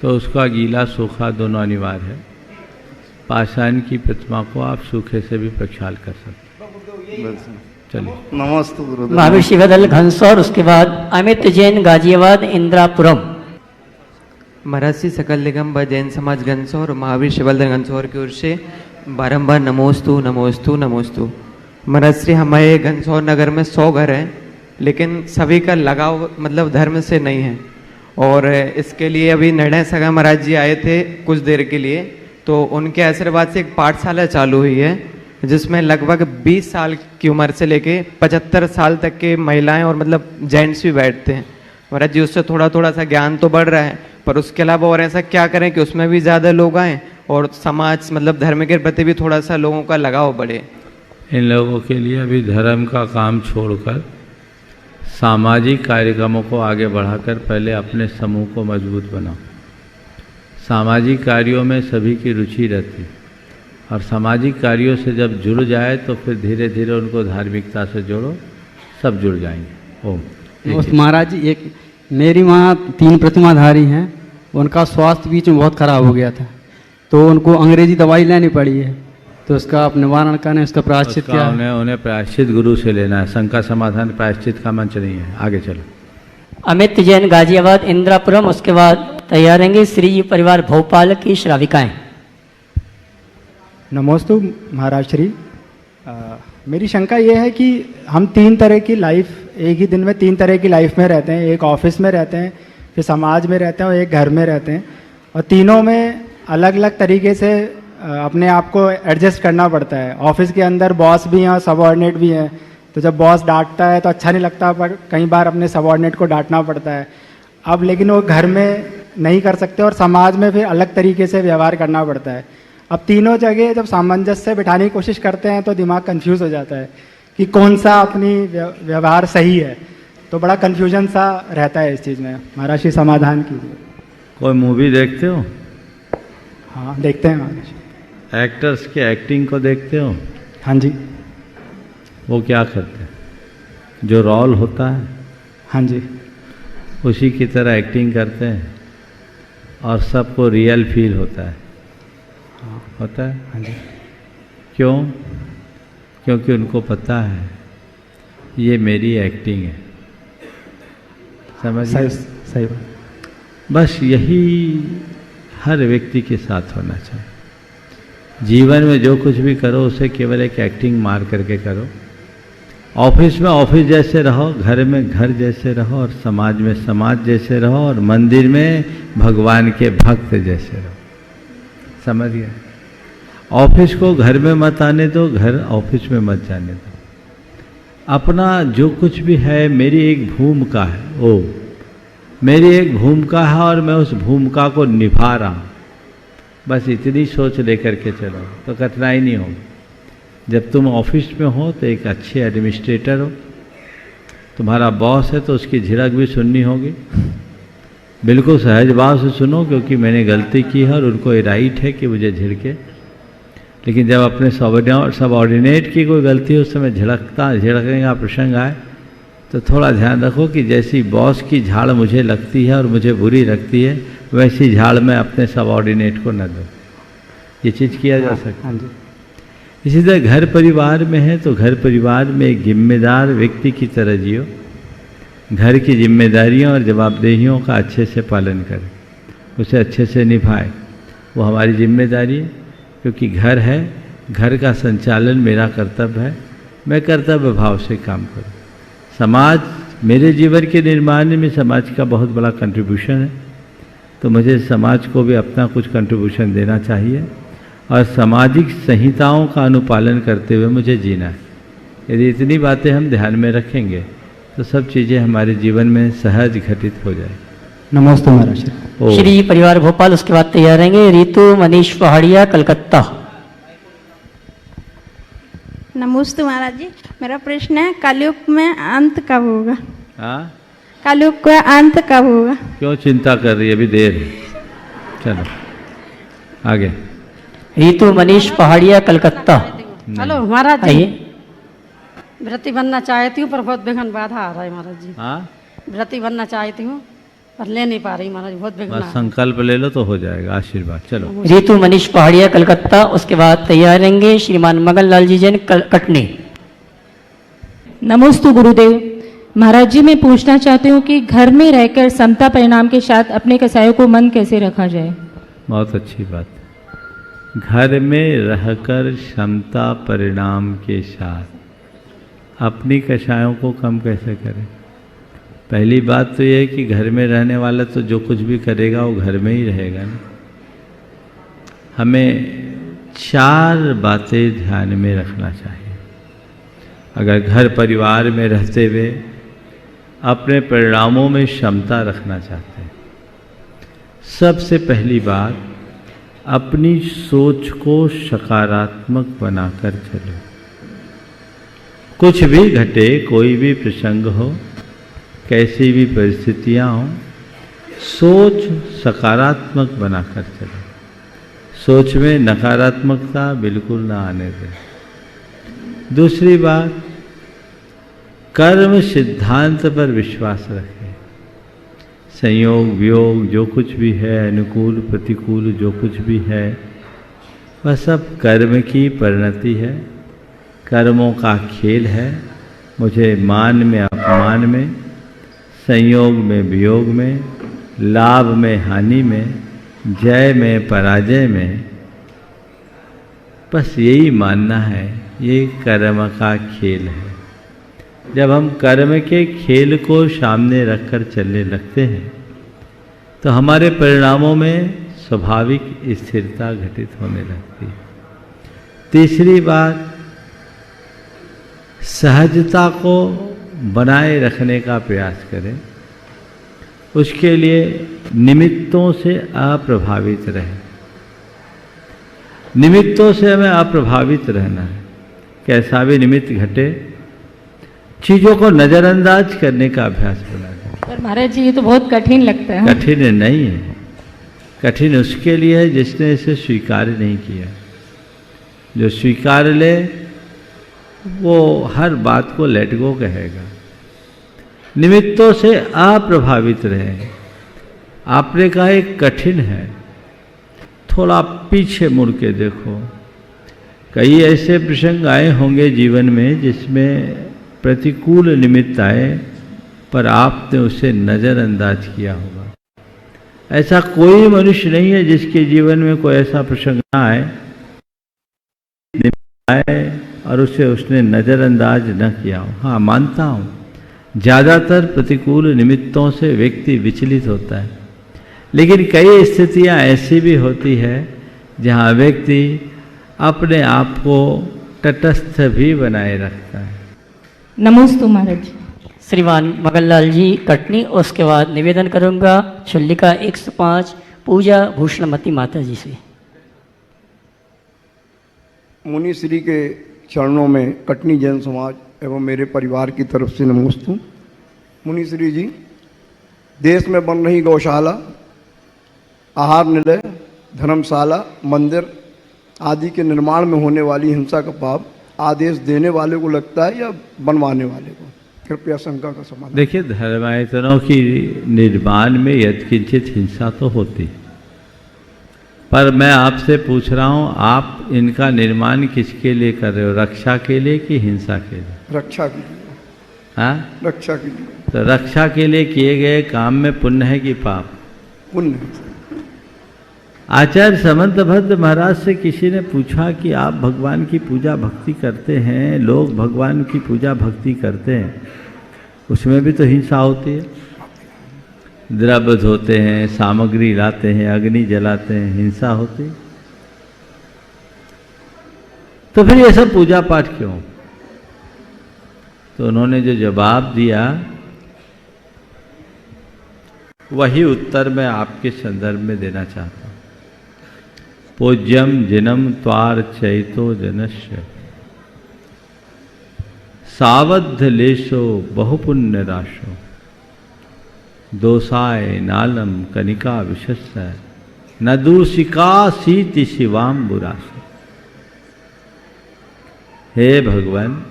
तो उसका गीला सूखा दोनों अनिवार्य है। पाषाण की प्रतिमा को आप सूखे से भी प्रक्षाल कर सकते हैं। चलिए, नमस्ते गुरुदेव। महावीर सेवा दल घनसौर, उसके बाद अमित जैन, गाजियाबाद, इंदिरापुरम। महाराज श्री सकल दिगंबर जैन समाज घनसौर और महावीर सेवा दल घनसौर की ओर से बारंबार नमोस्तु नमोस्तु नमोस्तु। महाराज श्री, हमारे घनसौर नगर में 100 घर हैं, लेकिन सभी का लगाव मतलब धर्म से नहीं है, और इसके लिए अभी निर्णय सगा महाराज जी आए थे कुछ देर के लिए, तो उनके आशीर्वाद से एक पाठशाला चालू हुई है, जिसमें लगभग 20 साल की उम्र से लेके 75 साल तक के महिलाएं और मतलब जेंट्स भी बैठते हैं। महाराज जी, उससे थोड़ा थोड़ा सा ज्ञान तो बढ़ रहा है, पर उसके अलावा और ऐसा क्या करें कि उसमें भी ज़्यादा लोग आएँ और समाज मतलब धर्म के प्रति भी थोड़ा सा लोगों का लगाव बढ़े। इन लोगों के लिए अभी धर्म का काम छोड़कर सामाजिक कार्यक्रमों को आगे बढ़ाकर पहले अपने समूह को मजबूत बनाओ। सामाजिक कार्यों में सभी की रुचि रहती और सामाजिक कार्यों से जब जुड़ जाए तो फिर धीरे धीरे उनको धार्मिकता से जोड़ो, सब जुड़ जाएंगे। ओम। महाराज जी, एक मेरी माँ 3 प्रतिमाधारी हैं, उनका स्वास्थ्य बीच में बहुत खराब हो गया था, तो उनको अंग्रेजी दवाई लेनी पड़ी है, तो उसका आप निवारण करने, उसका प्रायश्चित क्या है? उन्हें प्रायश्चित गुरु से लेना है। शंका समाधान प्रायश्चित का मंच नहीं है। आगे चलो। अमित जैन गाजियाबाद इंदिरापुरम, उसके बाद तैयार रहेंगे श्री परिवार भोपाल की श्राविकाएं। नमोस्तु महाराज श्री। मेरी शंका ये है कि हम 3 तरह की लाइफ, एक ही दिन में 3 तरह की लाइफ में रहते हैं। एक ऑफिस में रहते हैं, फिर समाज में रहते हैं और एक घर में रहते हैं, और तीनों में अलग अलग तरीके से अपने आप को एडजस्ट करना पड़ता है। ऑफिस के अंदर बॉस भी हैं और सबऑर्डिनेट भी हैं, तो जब बॉस डांटता है तो अच्छा नहीं लगता, पर कई बार अपने सबऑर्डिनेट को डांटना पड़ता है। अब लेकिन वो घर में नहीं कर सकते और समाज में फिर अलग तरीके से व्यवहार करना पड़ता है। अब तीनों जगह जब सामंजस्य बिठाने की कोशिश करते हैं तो दिमाग कंफ्यूज हो जाता है कि कौन सा अपनी व्यवहार सही है, तो बड़ा कंफ्यूजन सा रहता है इस चीज़ में। महाराज जी समाधान कीजिए। कोई मूवी देखते हो? हाँ देखते हैं महाराज। एक्टर्स के एक्टिंग को देखते हो? हाँ जी। वो क्या करते हैं? जो रोल होता है, हाँ जी, उसी की तरह एक्टिंग करते हैं और सबको रियल फील होता है। होता है? हाँ जी। क्यों? क्योंकि उनको पता है ये मेरी एक्टिंग है। समझिए? सही बात। बस यही हर व्यक्ति के साथ होना चाहिए। जीवन में जो कुछ भी करो उसे केवल एक एक्टिंग मार करके करो। ऑफिस में ऑफिस जैसे रहो, घर में घर जैसे रहो, और समाज में समाज जैसे रहो, और मंदिर में भगवान के भक्त जैसे रहो। समझ गए? ऑफिस को घर में मत आने दो, घर ऑफिस में मत जाने दो। अपना जो कुछ भी है मेरी एक भूमिका है, ओ मेरी एक भूमिका है और मैं उस भूमिका को निभा रहा हूँ। बस इतनी सोच लेकर के चलो तो कठिनाई नहीं होगी। जब तुम ऑफिस में हो तो एक अच्छे एडमिनिस्ट्रेटर हो, तुम्हारा बॉस है तो उसकी झिड़क भी सुननी होगी। बिल्कुल सहज भाव से सुनो, क्योंकि मैंने गलती की है और उनको ये राइट है कि मुझे झिड़के। लेकिन जब अपने सबऑर्डिनेट की कोई गलती उस समय झिड़कने का प्रसंग आए तो थोड़ा ध्यान रखो कि जैसी बॉस की झाड़ मुझे लगती है और मुझे बुरी लगती है, वैसी झाड़ मैं अपने सबऑर्डिनेट को न दूँ। ये चीज़ किया जा सकता है। इसी तरह घर परिवार में है तो घर परिवार में एक जिम्मेदार व्यक्ति की तरह जियो। घर की जिम्मेदारियों और जवाबदेहियों का अच्छे से पालन करें, उसे अच्छे से निभाए। वो हमारी जिम्मेदारी है, क्योंकि घर है, घर का संचालन मेरा कर्तव्य है। मैं कर्तव्य भाव से काम करूं। समाज, मेरे जीवन के निर्माण में समाज का बहुत बड़ा कंट्रीब्यूशन है, तो मुझे समाज को भी अपना कुछ कंट्रीब्यूशन देना चाहिए और सामाजिक संहिताओं का अनुपालन करते हुए मुझे जीना है। यदि इतनी बातें हम ध्यान में रखेंगे तो सब चीज़ें हमारे जीवन में सहज घटित हो जाए। नमस्ते महाराज। श्री परिवार भोपाल, उसके बाद तैयार रहेंगे रीतू मनीष पहाड़िया कलकत्ता। नमस्ते महाराज जी, मेरा प्रश्न है कलयुग में अंत कब होगा? हाँ, कलयुग का अंत कब होगा? क्यों चिंता कर रही है? अभी देर है। चलो आगे। रीतू मनीष पहाड़िया कलकत्ता। हेलो महाराज जी, व्रती बनना चाहती हूँ पर बहुत विघ्न बाधा आ रहा है महाराज जी। हाँ, व्रती बनना चाहती हूँ पर ले नहीं पा रही महाराज, बहुत विघ्न। बस संकल्प ले लो तो हो जाएगा। आशीर्वाद। चलो। रीतू मनीष पहाड़िया कलकत्ता, उसके बाद तैयार रहेंगे श्रीमान मगन लाल जी जैन कटनी। नमोस्तु गुरुदेव। महाराज जी, मैं पूछना चाहती हूँ कि घर में रहकर समता परिणाम के साथ अपने कसायों को मन कैसे रखा जाए? बहुत अच्छी बात। घर में रहकर क्षमता परिणाम के साथ अपनी कषायों को कम कैसे करें? पहली बात तो यह है कि घर में रहने वाला तो जो कुछ भी करेगा वो घर में ही रहेगा ना। हमें 4 बातें ध्यान में रखना चाहिए। अगर घर परिवार में रहते हुए अपने परिणामों में क्षमता रखना चाहते हैं, सबसे पहली बात अपनी सोच को सकारात्मक बनाकर चलो। कुछ भी घटे, कोई भी प्रसंग हो, कैसी भी परिस्थितियां हो, सोच सकारात्मक बनाकर चलो। सोच में नकारात्मकता बिल्कुल ना आने दें। दूसरी बात, कर्म सिद्धांत पर विश्वास रखें। संयोग वियोग जो कुछ भी है, अनुकूल प्रतिकूल जो कुछ भी है, वह सब कर्म की परिणति है, कर्मों का खेल है। मुझे मान में अपमान में, संयोग में वियोग में, लाभ में हानि में, जय में पराजय में, बस यही मानना है, ये कर्म का खेल है। जब हम कर्म के खेल को सामने रखकर चलने लगते हैं तो हमारे परिणामों में स्वाभाविक स्थिरता घटित होने लगती है। तीसरी बात, सहजता को बनाए रखने का प्रयास करें। उसके लिए निमित्तों से अप्रभावित रहें। निमित्तों से हमें अप्रभावित रहना है। कैसा भी निमित्त घटे, चीज़ों को नज़रअंदाज करने का अभ्यास बनाना। पर महाराज जी ये तो बहुत कठिन लगता है। कठिन नहीं है, कठिन उसके लिए है जिसने इसे स्वीकार नहीं किया। जो स्वीकार ले वो हर बात को लेट गो कहेगा। निमित्तों से अप्रभावित रहें। आपने कहा एक कठिन है, थोड़ा पीछे मुड़ के देखो। कई ऐसे प्रसंग आए होंगे जीवन में जिसमें प्रतिकूल निमित्त आए, पर आपने उसे नज़रअंदाज किया होगा। ऐसा कोई मनुष्य नहीं है जिसके जीवन में कोई ऐसा प्रसंग ना आए और उसे उसने नज़रअंदाज न किया हो। हाँ, मानता हूँ ज़्यादातर प्रतिकूल निमित्तों से व्यक्ति विचलित होता है, लेकिन कई स्थितियाँ ऐसी भी होती है जहाँ व्यक्ति अपने आप को तटस्थ भी बनाए रखता है। नमोस्तु महाराज। श्रीमान मगनलाल जी कटनी, उसके बाद निवेदन करूंगा छुल्लिका 105 पूजा भूषणमती माता जी से। मुनि श्री के चरणों में कटनी जैन समाज एवं मेरे परिवार की तरफ से नमोस्तु। मुनि श्री जी, देश में बन रही गौशाला, आहार निलय, धर्मशाला, मंदिर आदि के निर्माण में होने वाली हिंसा का पाप आदेश देने वाले को लगता है या बनवाने वाले को? कृपया शंका का समाधान। देखिए, धर्मायतनों की निर्माण में यत्किंचित हिंसा तो होती, पर मैं आपसे पूछ रहा हूँ, आप इनका निर्माण किसके लिए कर रहे हो? रक्षा के लिए कि हिंसा के लिए? रक्षा के लिए। हाँ, रक्षा के लिए। तो रक्षा के लिए किए गए काम में पुण्य है कि पाप? पुण्य। आचार्य समंतभद्र महाराज से किसी ने पूछा कि आप भगवान की पूजा भक्ति करते हैं, लोग भगवान की पूजा भक्ति करते हैं, उसमें भी तो हिंसा होती है। द्रव्य धोते हैं, सामग्री लाते हैं, अग्नि जलाते हैं, हिंसा होती। तो फिर ये सब पूजा पाठ क्यों? तो उन्होंने जो जवाब दिया वही उत्तर मैं आपके संदर्भ में देना चाहता हूँ। पूज्यम जिनम त्वार चैतो जनस्य सावध लेशो बहुपुण्य राशो दोषाय नालम कनिका विशस्य न दूषिका सीति शिवाम बुराश। हे भगवान,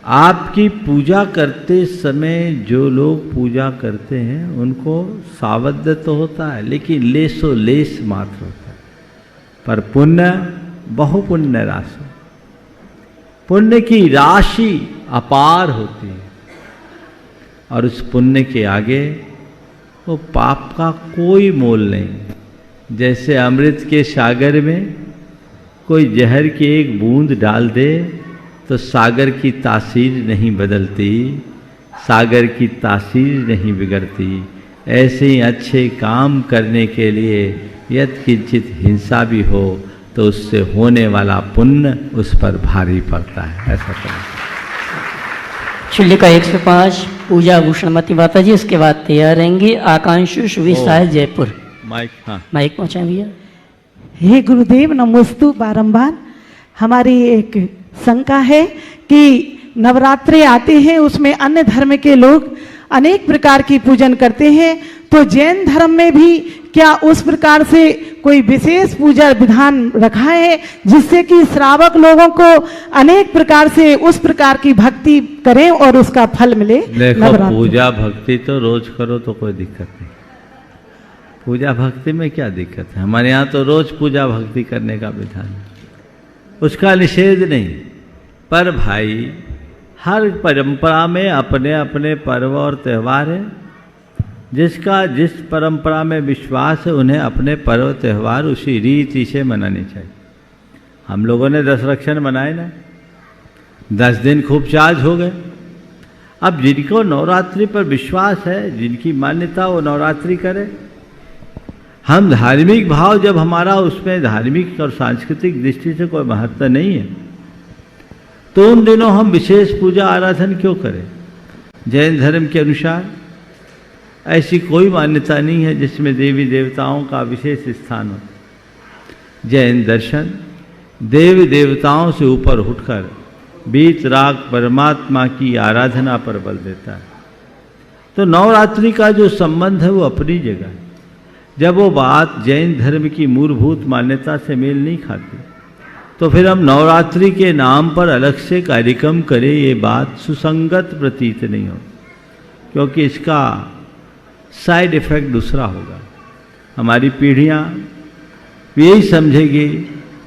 आपकी पूजा करते समय जो लोग पूजा करते हैं उनको सावध तो होता है, लेकिन लेसो लेस मात्र होता है, पर पुण्य बहुपुण्य राशि, पुण्य की राशि अपार होती है, और उस पुण्य के आगे वो पाप का कोई मोल नहीं। जैसे अमृत के सागर में कोई जहर की एक बूंद डाल दे तो सागर की तासीर नहीं बदलती, सागर की तासीर नहीं बिगड़ती, ऐसे ही अच्छे काम करने के लिए यत्किंचित हिंसा भी हो तो उससे होने वाला पुण्य उस पर भारी पड़ता है। ऐसा करें। छुल्लिका 105 पूजा भूषणमती माता जी, इसके बाद तैयार रहेंगी आकांशु सुविशाल जयपुर। माइक, हाँ माइक पहुँचाएं भैया। हे गुरुदेव नमोस्तु। बारंबार हमारी एक शंका है कि नवरात्रे आते हैं, उसमें अन्य धर्म के लोग अनेक प्रकार की पूजन करते हैं, तो जैन धर्म में भी क्या उस प्रकार से कोई विशेष पूजा विधान रखा है जिससे कि श्रावक लोगों को अनेक प्रकार से उस प्रकार की भक्ति करें और उसका फल मिले? देखो, पूजा भक्ति तो रोज करो तो कोई दिक्कत नहीं। पूजा भक्ति में क्या दिक्कत है? हमारे यहाँ तो रोज पूजा भक्ति करने का विधान है, उसका निषेध नहीं। पर भाई, हर परंपरा में अपने अपने पर्व और त्यौहार है। जिसका जिस परंपरा में विश्वास है उन्हें अपने पर्व त्यौहार उसी रीति से मनाने चाहिए। हम लोगों ने 10 रक्षण मनाए ना, 10 दिन खूब चार्ज हो गए। अब जिनको नवरात्रि पर विश्वास है, जिनकी मान्यता वो नवरात्रि करे। हम धार्मिक भाव, जब हमारा उसमें धार्मिक और सांस्कृतिक दृष्टि से कोई महत्व नहीं है तो उन दिनों हम विशेष पूजा आराधन क्यों करें? जैन धर्म के अनुसार ऐसी कोई मान्यता नहीं है जिसमें देवी देवताओं का विशेष स्थान हो। जैन दर्शन देवी देवताओं से ऊपर उठकर वीतराग परमात्मा की आराधना पर बल देता है। तो नवरात्रि का जो संबंध है वो अपनी जगह है। जब वो बात जैन धर्म की मूलभूत मान्यता से मेल नहीं खाती तो फिर हम नवरात्रि के नाम पर अलग से कार्यक्रम करें, ये बात सुसंगत प्रतीत नहीं हो, क्योंकि इसका साइड इफेक्ट दूसरा होगा। हमारी पीढ़ियाँ यही समझेगी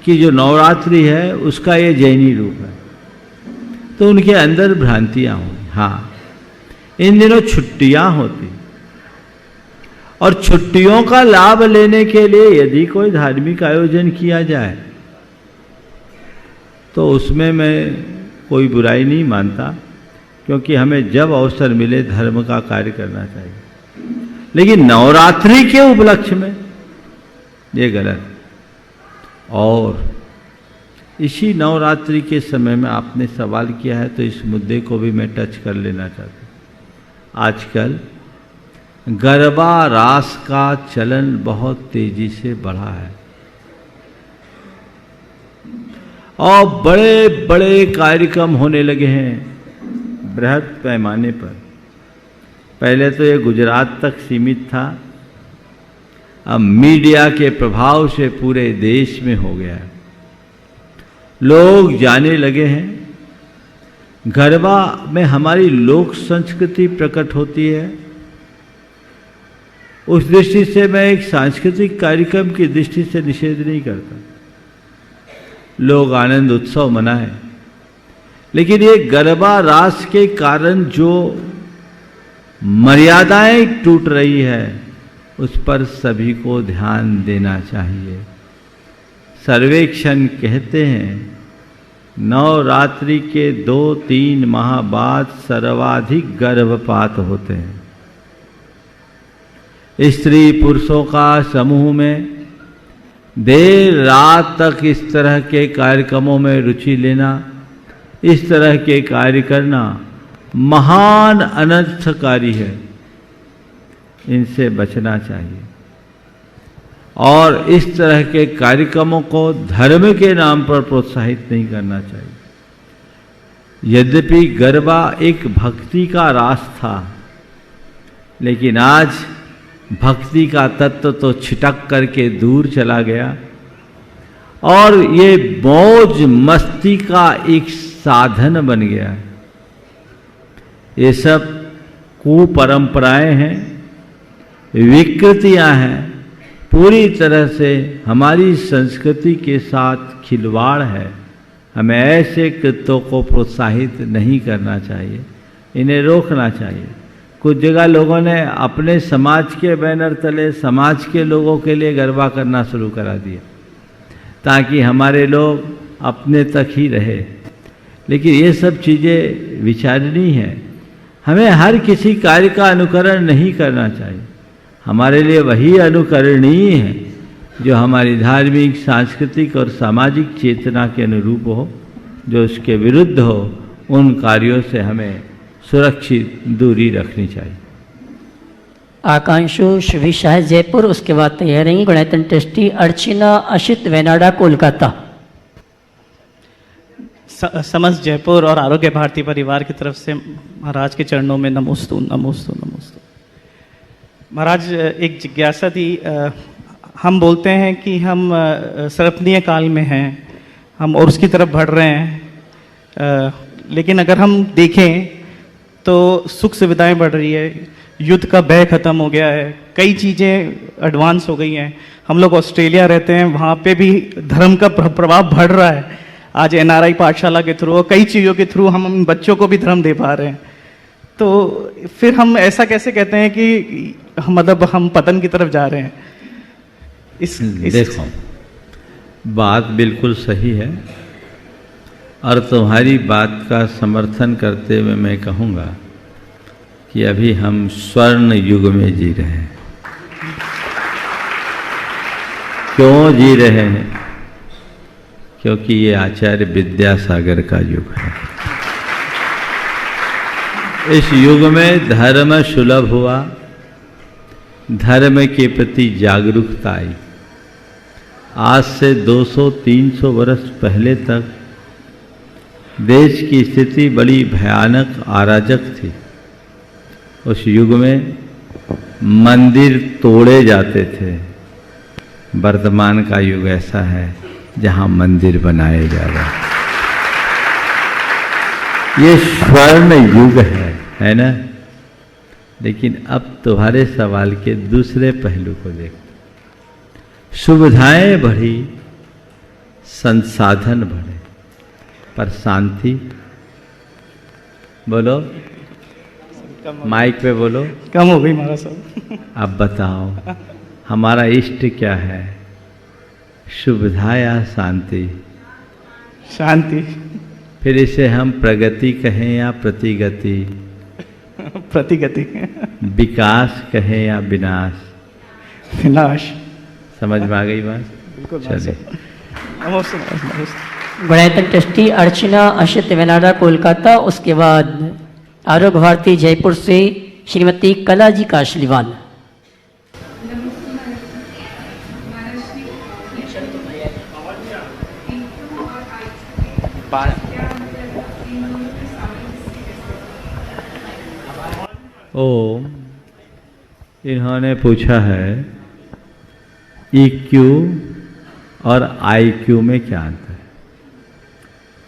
कि जो नवरात्रि है उसका ये जैनी रूप है, तो उनके अंदर भ्रांतियाँ होंगी। हाँ, इन दिनों छुट्टियाँ होती और छुट्टियों का लाभ लेने के लिए यदि कोई धार्मिक आयोजन किया जाए तो उसमें मैं कोई बुराई नहीं मानता, क्योंकि हमें जब अवसर मिले धर्म का कार्य करना चाहिए। लेकिन नवरात्रि के उपलक्ष्य में ये गलत। और इसी नवरात्रि के समय में आपने सवाल किया है तो इस मुद्दे को भी मैं टच कर लेना चाहता हूँ। आजकल गरबा रास का चलन बहुत तेजी से बढ़ा है और बड़े बड़े कार्यक्रम होने लगे हैं बृहद पैमाने पर। पहले तो ये गुजरात तक सीमित था, अब मीडिया के प्रभाव से पूरे देश में हो गया है। लोग जाने लगे हैं। गरबा में हमारी लोक संस्कृति प्रकट होती है। उस दृष्टि से मैं एक सांस्कृतिक कार्यक्रम की दृष्टि से निषेध नहीं करता, लोग आनंद उत्सव मनाएं, लेकिन ये गरबा रास के कारण जो मर्यादाएं टूट रही है उस पर सभी को ध्यान देना चाहिए। सर्वेक्षण कहते हैं नवरात्रि के 2-3 माह बाद सर्वाधिक गर्भपात होते हैं। स्त्री पुरुषों का समूह में देर रात तक इस तरह के कार्यक्रमों में रुचि लेना, इस तरह के कार्य करना महान अनर्थकारी है। इनसे बचना चाहिए और इस तरह के कार्यक्रमों को धर्म के नाम पर प्रोत्साहित नहीं करना चाहिए। यद्यपि गरबा एक भक्ति का रास था, लेकिन आज भक्ति का तत्व तो छिटक करके दूर चला गया और ये मौज मस्ती का एक साधन बन गया। ये सब कुपरंपराएं हैं, विकृतियां हैं, पूरी तरह से हमारी संस्कृति के साथ खिलवाड़ है। हमें ऐसे कृत्यों को प्रोत्साहित नहीं करना चाहिए, इन्हें रोकना चाहिए। कुछ जगह लोगों ने अपने समाज के बैनर तले समाज के लोगों के लिए गरबा करना शुरू करा दिया ताकि हमारे लोग अपने तक ही रहे, लेकिन ये सब चीज़ें विचारणीय हैं। हमें हर किसी कार्य का अनुकरण नहीं करना चाहिए। हमारे लिए वही अनुकरणीय है जो हमारी धार्मिक, सांस्कृतिक और सामाजिक चेतना के अनुरूप हो। जो उसके विरुद्ध हो उन कार्यों से हमें सुरक्षित दूरी रखनी चाहिए। आकांशु श्री शाह जयपुर, उसके बाद तैयार रहेंगी गुणायतन ट्रस्टी अर्चना अशित वेनाडा कोलकाता। समस्त जयपुर और आरोग्य भारती परिवार की तरफ से महाराज के चरणों में नमोस्तु नमोस्तु नमोस्तु। महाराज, एक जिज्ञासा थी। हम बोलते हैं कि हम सर्वनीय काल में हैं, हम और उसकी तरफ बढ़ रहे हैं, लेकिन अगर हम देखें तो सुख सुविधाएं बढ़ रही है, युद्ध का भय खत्म हो गया है, कई चीज़ें एडवांस हो गई हैं। हम लोग ऑस्ट्रेलिया रहते हैं, वहाँ पे भी धर्म का प्रभाव बढ़ रहा है। आज NRI पाठशाला के थ्रू और कई चीज़ों के थ्रू हम बच्चों को भी धर्म दे पा रहे हैं। तो फिर हम ऐसा कैसे कहते हैं कि मतलब हम पतन की तरफ जा रहे हैं? देखो, बात बिल्कुल सही है और तुम्हारी बात का समर्थन करते हुए मैं कहूँगा कि अभी हम स्वर्ण युग में जी रहे हैं। क्यों जी रहे हैं? क्योंकि ये आचार्य विद्यासागर का युग है। इस युग में धर्म सुलभ हुआ, धर्म के प्रति जागरूकता आई। आज से 200-300 वर्ष पहले तक देश की स्थिति बड़ी भयानक अराजक थी। उस युग में मंदिर तोड़े जाते थे। वर्तमान का युग ऐसा है जहां मंदिर बनाए जा रहे हैं। ये स्वर्ण युग है ना? लेकिन अब तुम्हारे सवाल के दूसरे पहलू को देखो। सुविधाएं बढ़ी, संसाधन बढ़े, पर शांति, बोलो माइक पे बोलो, कम हो गई महाराज साहब। अब बताओ हमारा इष्ट क्या है, सुविधा या शांति? शांति। फिर इसे हम प्रगति कहें या प्रतिगति? प्रतिगति। विकास कहें या विनाश? विनाश। समझ में आ गई बात? बिल्कुल। चलिए। गुणायतन ट्रस्टी अर्चना अशित वेनाडा कोलकाता, उसके बाद आरोग्य भारती जयपुर से श्रीमती कला जी काशलीवाल। ओ, इन्होंने पूछा है EQ और IQ में क्या अंतर है?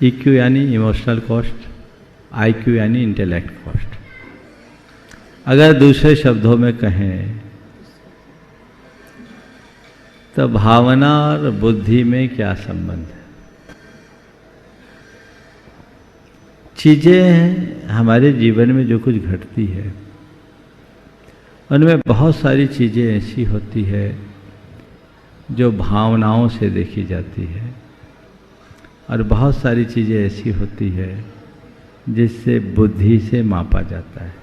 EQ यानी इमोशनल कॉस्ट, IQ यानी इंटेलेक्ट कॉस्ट। अगर दूसरे शब्दों में कहें तो भावना और बुद्धि में क्या संबंध है? चीज़ें हमारे जीवन में जो कुछ घटती है उनमें बहुत सारी चीज़ें ऐसी होती है जो भावनाओं से देखी जाती है और बहुत सारी चीज़ें ऐसी होती है जिससे बुद्धि से मापा जाता है।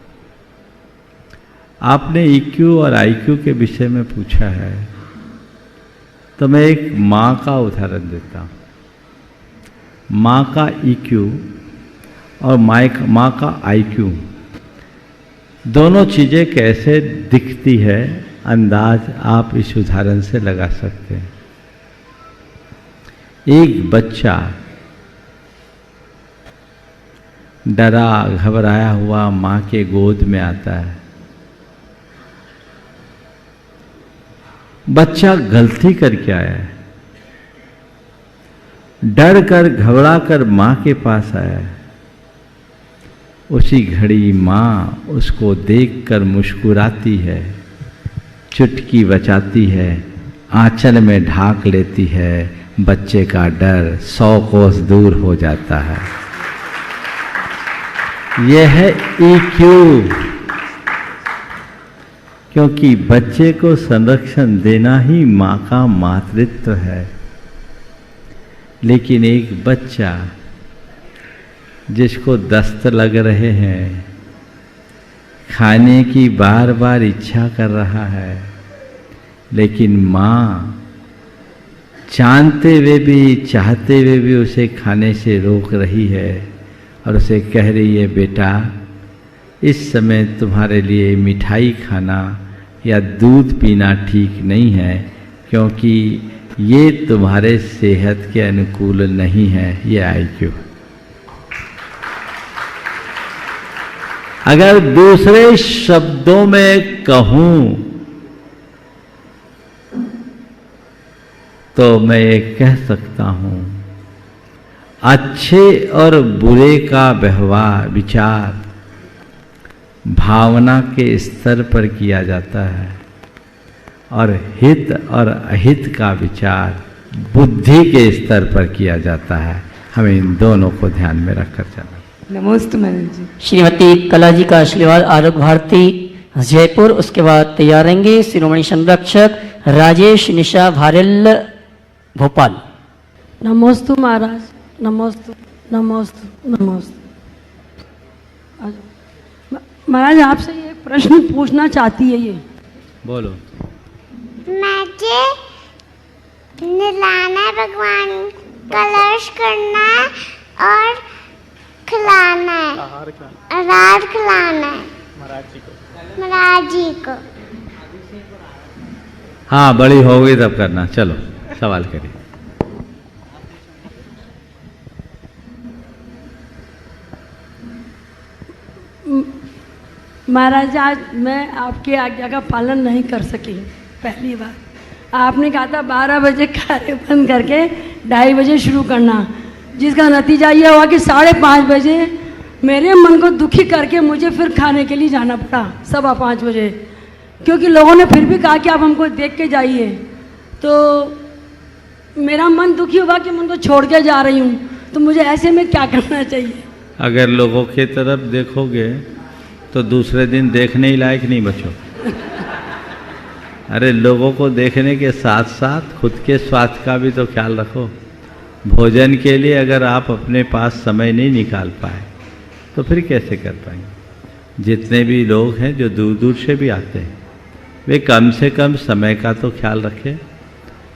आपने EQ और IQ के विषय में पूछा है तो मैं एक माँ का उदाहरण देता हूँ। माँ का EQ और माँ का IQ, दोनों चीज़ें कैसे दिखती है अंदाज आप इस उदाहरण से लगा सकते हैं। एक बच्चा डरा घबराया हुआ माँ के गोद में आता है। बच्चा गलती करके आया है, डर कर घबरा कर माँ के पास आया है। उसी घड़ी माँ उसको देखकर मुस्कुराती है, चुटकी बचाती है, आंचल में ढाक लेती है। बच्चे का डर 100 कोस दूर हो जाता है। यह है EQ, क्योंकि बच्चे को संरक्षण देना ही माँ का मातृत्व है। लेकिन एक बच्चा जिसको दस्त लग रहे हैं, खाने की बार बार इच्छा कर रहा है, लेकिन माँ जानते हुए भी चाहते हुए भी उसे खाने से रोक रही है और उसे कह रही है, बेटा इस समय तुम्हारे लिए मिठाई खाना या दूध पीना ठीक नहीं है, क्योंकि ये तुम्हारे सेहत के अनुकूल नहीं है। ये आईक्यू। अगर दूसरे शब्दों में कहूं तो मैं ये कह सकता हूं, अच्छे और बुरे का व्यवहार विचार भावना के स्तर पर किया जाता है और हित और अहित का विचार बुद्धि के स्तर पर किया जाता है। हमें इन दोनों को ध्यान में रखकर चलना। नमस्ते मैडम जी। श्रीमती कला जी का आशीर्वाद आरोग्य भारती जयपुर। उसके बाद तैयार रहेंगे शिरोमणि संरक्षक राजेश निशा भारेल भोपाल। नमोस्तु महाराज, नमोस्तु नमोस्तु नमोस्तु। महाराज आपसे ये प्रश्न पूछना चाहती है। ये बोलो। मुझे नहलाना, भगवान कलश करना और खिलाना है, आहार खिलाना है महाराज जी को। हाँ, बड़ी हो गई तब करना। चलो सवाल करिए। महाराज आज मैं आपकी आज्ञा का पालन नहीं कर सकी। पहली बार आपने कहा था 12 बजे कार्य बंद करके 2:30 बजे शुरू करना, जिसका नतीजा यह हुआ कि 5:30 बजे मेरे मन को दुखी करके मुझे फिर खाने के लिए जाना पड़ा 5:15 बजे, क्योंकि लोगों ने फिर भी कहा कि आप हमको देख के जाइए। तो मेरा मन दुखी हुआ कि मैं उनको छोड़ के जा रही हूँ, तो मुझे ऐसे में क्या करना चाहिए? अगर लोगों की तरफ देखोगे तो दूसरे दिन देखने ही लायक नहीं बचो। अरे लोगों को देखने के साथ साथ खुद के स्वास्थ्य का भी तो ख्याल रखो। भोजन के लिए अगर आप अपने पास समय नहीं निकाल पाए तो फिर कैसे कर पाएंगे? जितने भी लोग हैं जो दूर दूर से भी आते हैं, वे कम से कम समय का तो ख्याल रखें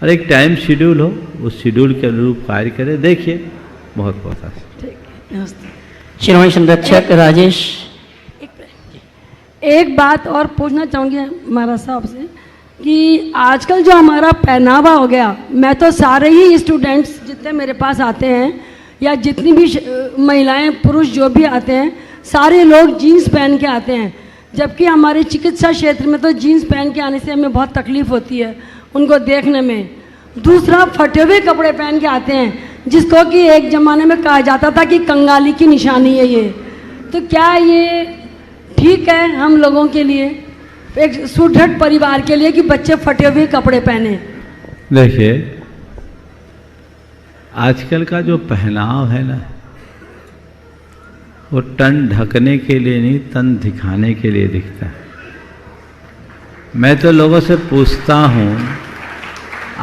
और एक टाइम शेड्यूल हो, उस शेड्यूल के अनुरूप कार्य करें। देखिए, बहुत बहुत आशीर्वाद। शिरोमणि संरक्षक राजेश। एक बात और पूछना चाहूँगी महाराज साहब से कि आजकल जो हमारा पहनावा हो गया, मैं तो सारे ही स्टूडेंट्स जितने मेरे पास आते हैं या जितनी भी महिलाएं पुरुष जो भी आते हैं, सारे लोग जीन्स पहन के आते हैं, जबकि हमारे चिकित्सा क्षेत्र में तो जीन्स पहन के आने से हमें बहुत तकलीफ होती है उनको देखने में। दूसरा, फटे हुए कपड़े पहन के आते हैं, जिसको कि एक ज़माने में कहा जाता था कि कंगाली की निशानी है ये। तो क्या ये ठीक है हम लोगों के लिए, एक सुदृढ़ परिवार के लिए, कि बच्चे फटे हुए कपड़े पहने? देखिए, आजकल का जो पहनाव है ना, वो तन ढकने के लिए नहीं, तन दिखाने के लिए दिखता है। मैं तो लोगों से पूछता हूँ,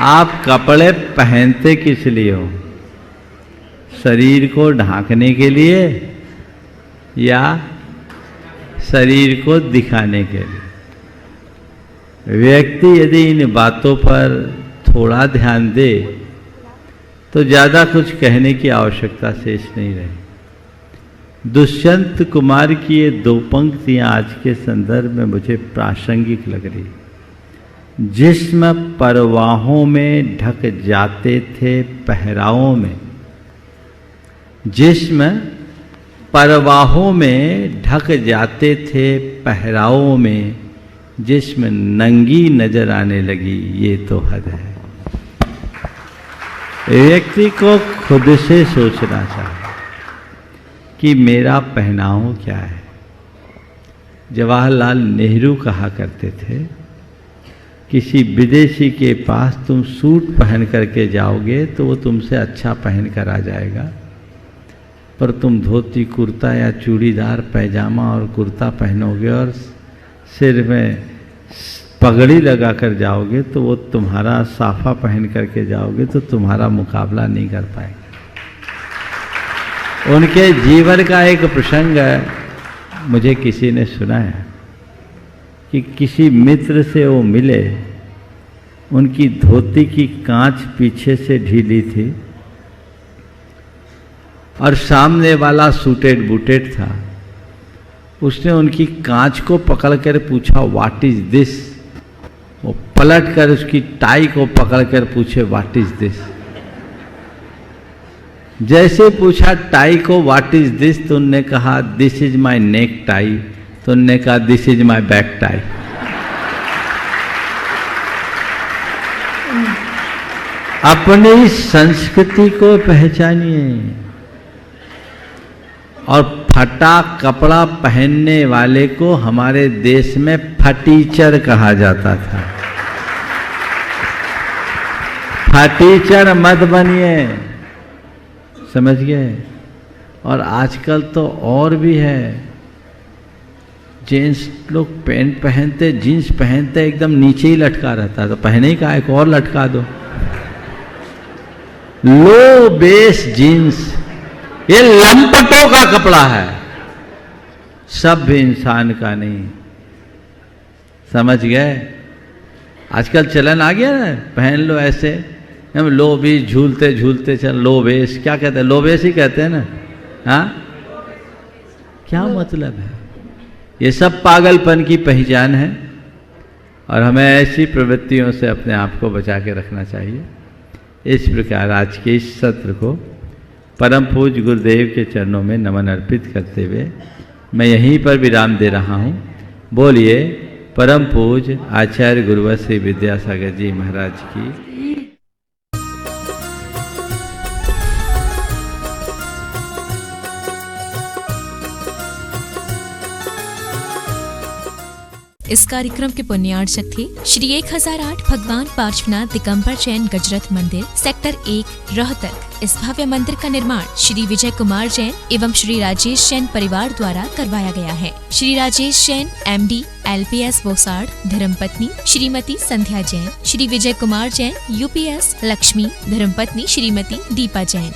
आप कपड़े पहनते किस लिए हो? शरीर को ढांकने के लिए या शरीर को दिखाने के लिए? व्यक्ति यदि इन बातों पर थोड़ा ध्यान दे तो ज़्यादा कुछ कहने की आवश्यकता शेष नहीं रही। दुष्यंत कुमार की ये 2 पंक्तियाँ आज के संदर्भ में मुझे प्रासंगिक लग रही। जिस्म परवाहों में ढक जाते थे पहरावों में, जिस्म परवाहों में ढक जाते थे पहरावों में, जिस्म नंगी नजर आने लगी, ये तो हद है। व्यक्ति को खुद से सोचना चाहिए कि मेरा पहनाव क्या है। जवाहरलाल नेहरू कहा करते थे, किसी विदेशी के पास तुम सूट पहन करके जाओगे तो वो तुमसे अच्छा पहन कर आ जाएगा, पर तुम धोती कुर्ता या चूड़ीदार पैजामा और कुर्ता पहनोगे और सिर में पगड़ी लगा कर जाओगे तो वो तुम्हारा साफा पहन करके जाओगे तो तुम्हारा मुकाबला नहीं कर पाएगा। उनके जीवन का एक प्रसंग है, मुझे किसी ने सुनाया कि किसी मित्र से वो मिले, उनकी धोती की कांच पीछे से ढीली थी और सामने वाला सूटेड बूटेड था। उसने उनकी कांच को पकड़कर पूछा, व्हाट इज दिस? पलट कर उसकी टाई को पकड़कर पूछे व्हाट इज दिस। जैसे पूछा टाई को व्हाट इज दिस, तो उनने कहा this is my neck tie, तो उनने कहा this is my back tie. अपनी संस्कृति को पहचानिए। और फटा कपड़ा पहनने वाले को हमारे देश में फटीचर कहा जाता था। फटीचर मत बनिए, समझ गए। और आजकल तो और भी है, जेंट्स लोग पैंट पहनते, जीन्स पहनते एकदम नीचे ही लटका रहता है, तो पहने ही का एक और लटका दो। लो बेस जीन्स, ये लंपटों का कपड़ा है, सब इंसान का नहीं, समझ गए। आजकल चलन आ गया ना, पहन लो ऐसे, हम लो भी झूलते झूलते चल, लो बेस क्या कहते हैं, लो बेस ही कहते हैं ना। हाँ, क्या मतलब है? ये सब पागलपन की पहचान है और हमें ऐसी प्रवृत्तियों से अपने आप को बचा के रखना चाहिए। इस प्रकार आज के इस सत्र को परम पूज्य गुरुदेव के चरणों में नमन अर्पित करते हुए मैं यहीं पर विराम दे रहा हूँ। बोलिए परम पूज्य आचार्य गुरुवर श्री विद्यासागर जी महाराज की। इस कार्यक्रम के पुण्यार्चक थे श्री 1008 भगवान पार्श्वनाथ दिगंबर जैन गजरत मंदिर, सेक्टर 1 रोहतक। इस भव्य मंदिर का निर्माण श्री विजय कुमार जैन एवं श्री राजेश जैन परिवार द्वारा करवाया गया है। श्री राजेश जैन MD LPS बोसाड़, धर्मपत्नी श्रीमती संध्या जैन, श्री विजय कुमार जैन UPS लक्ष्मी, धर्मपत्नी श्रीमती दीपा जैन।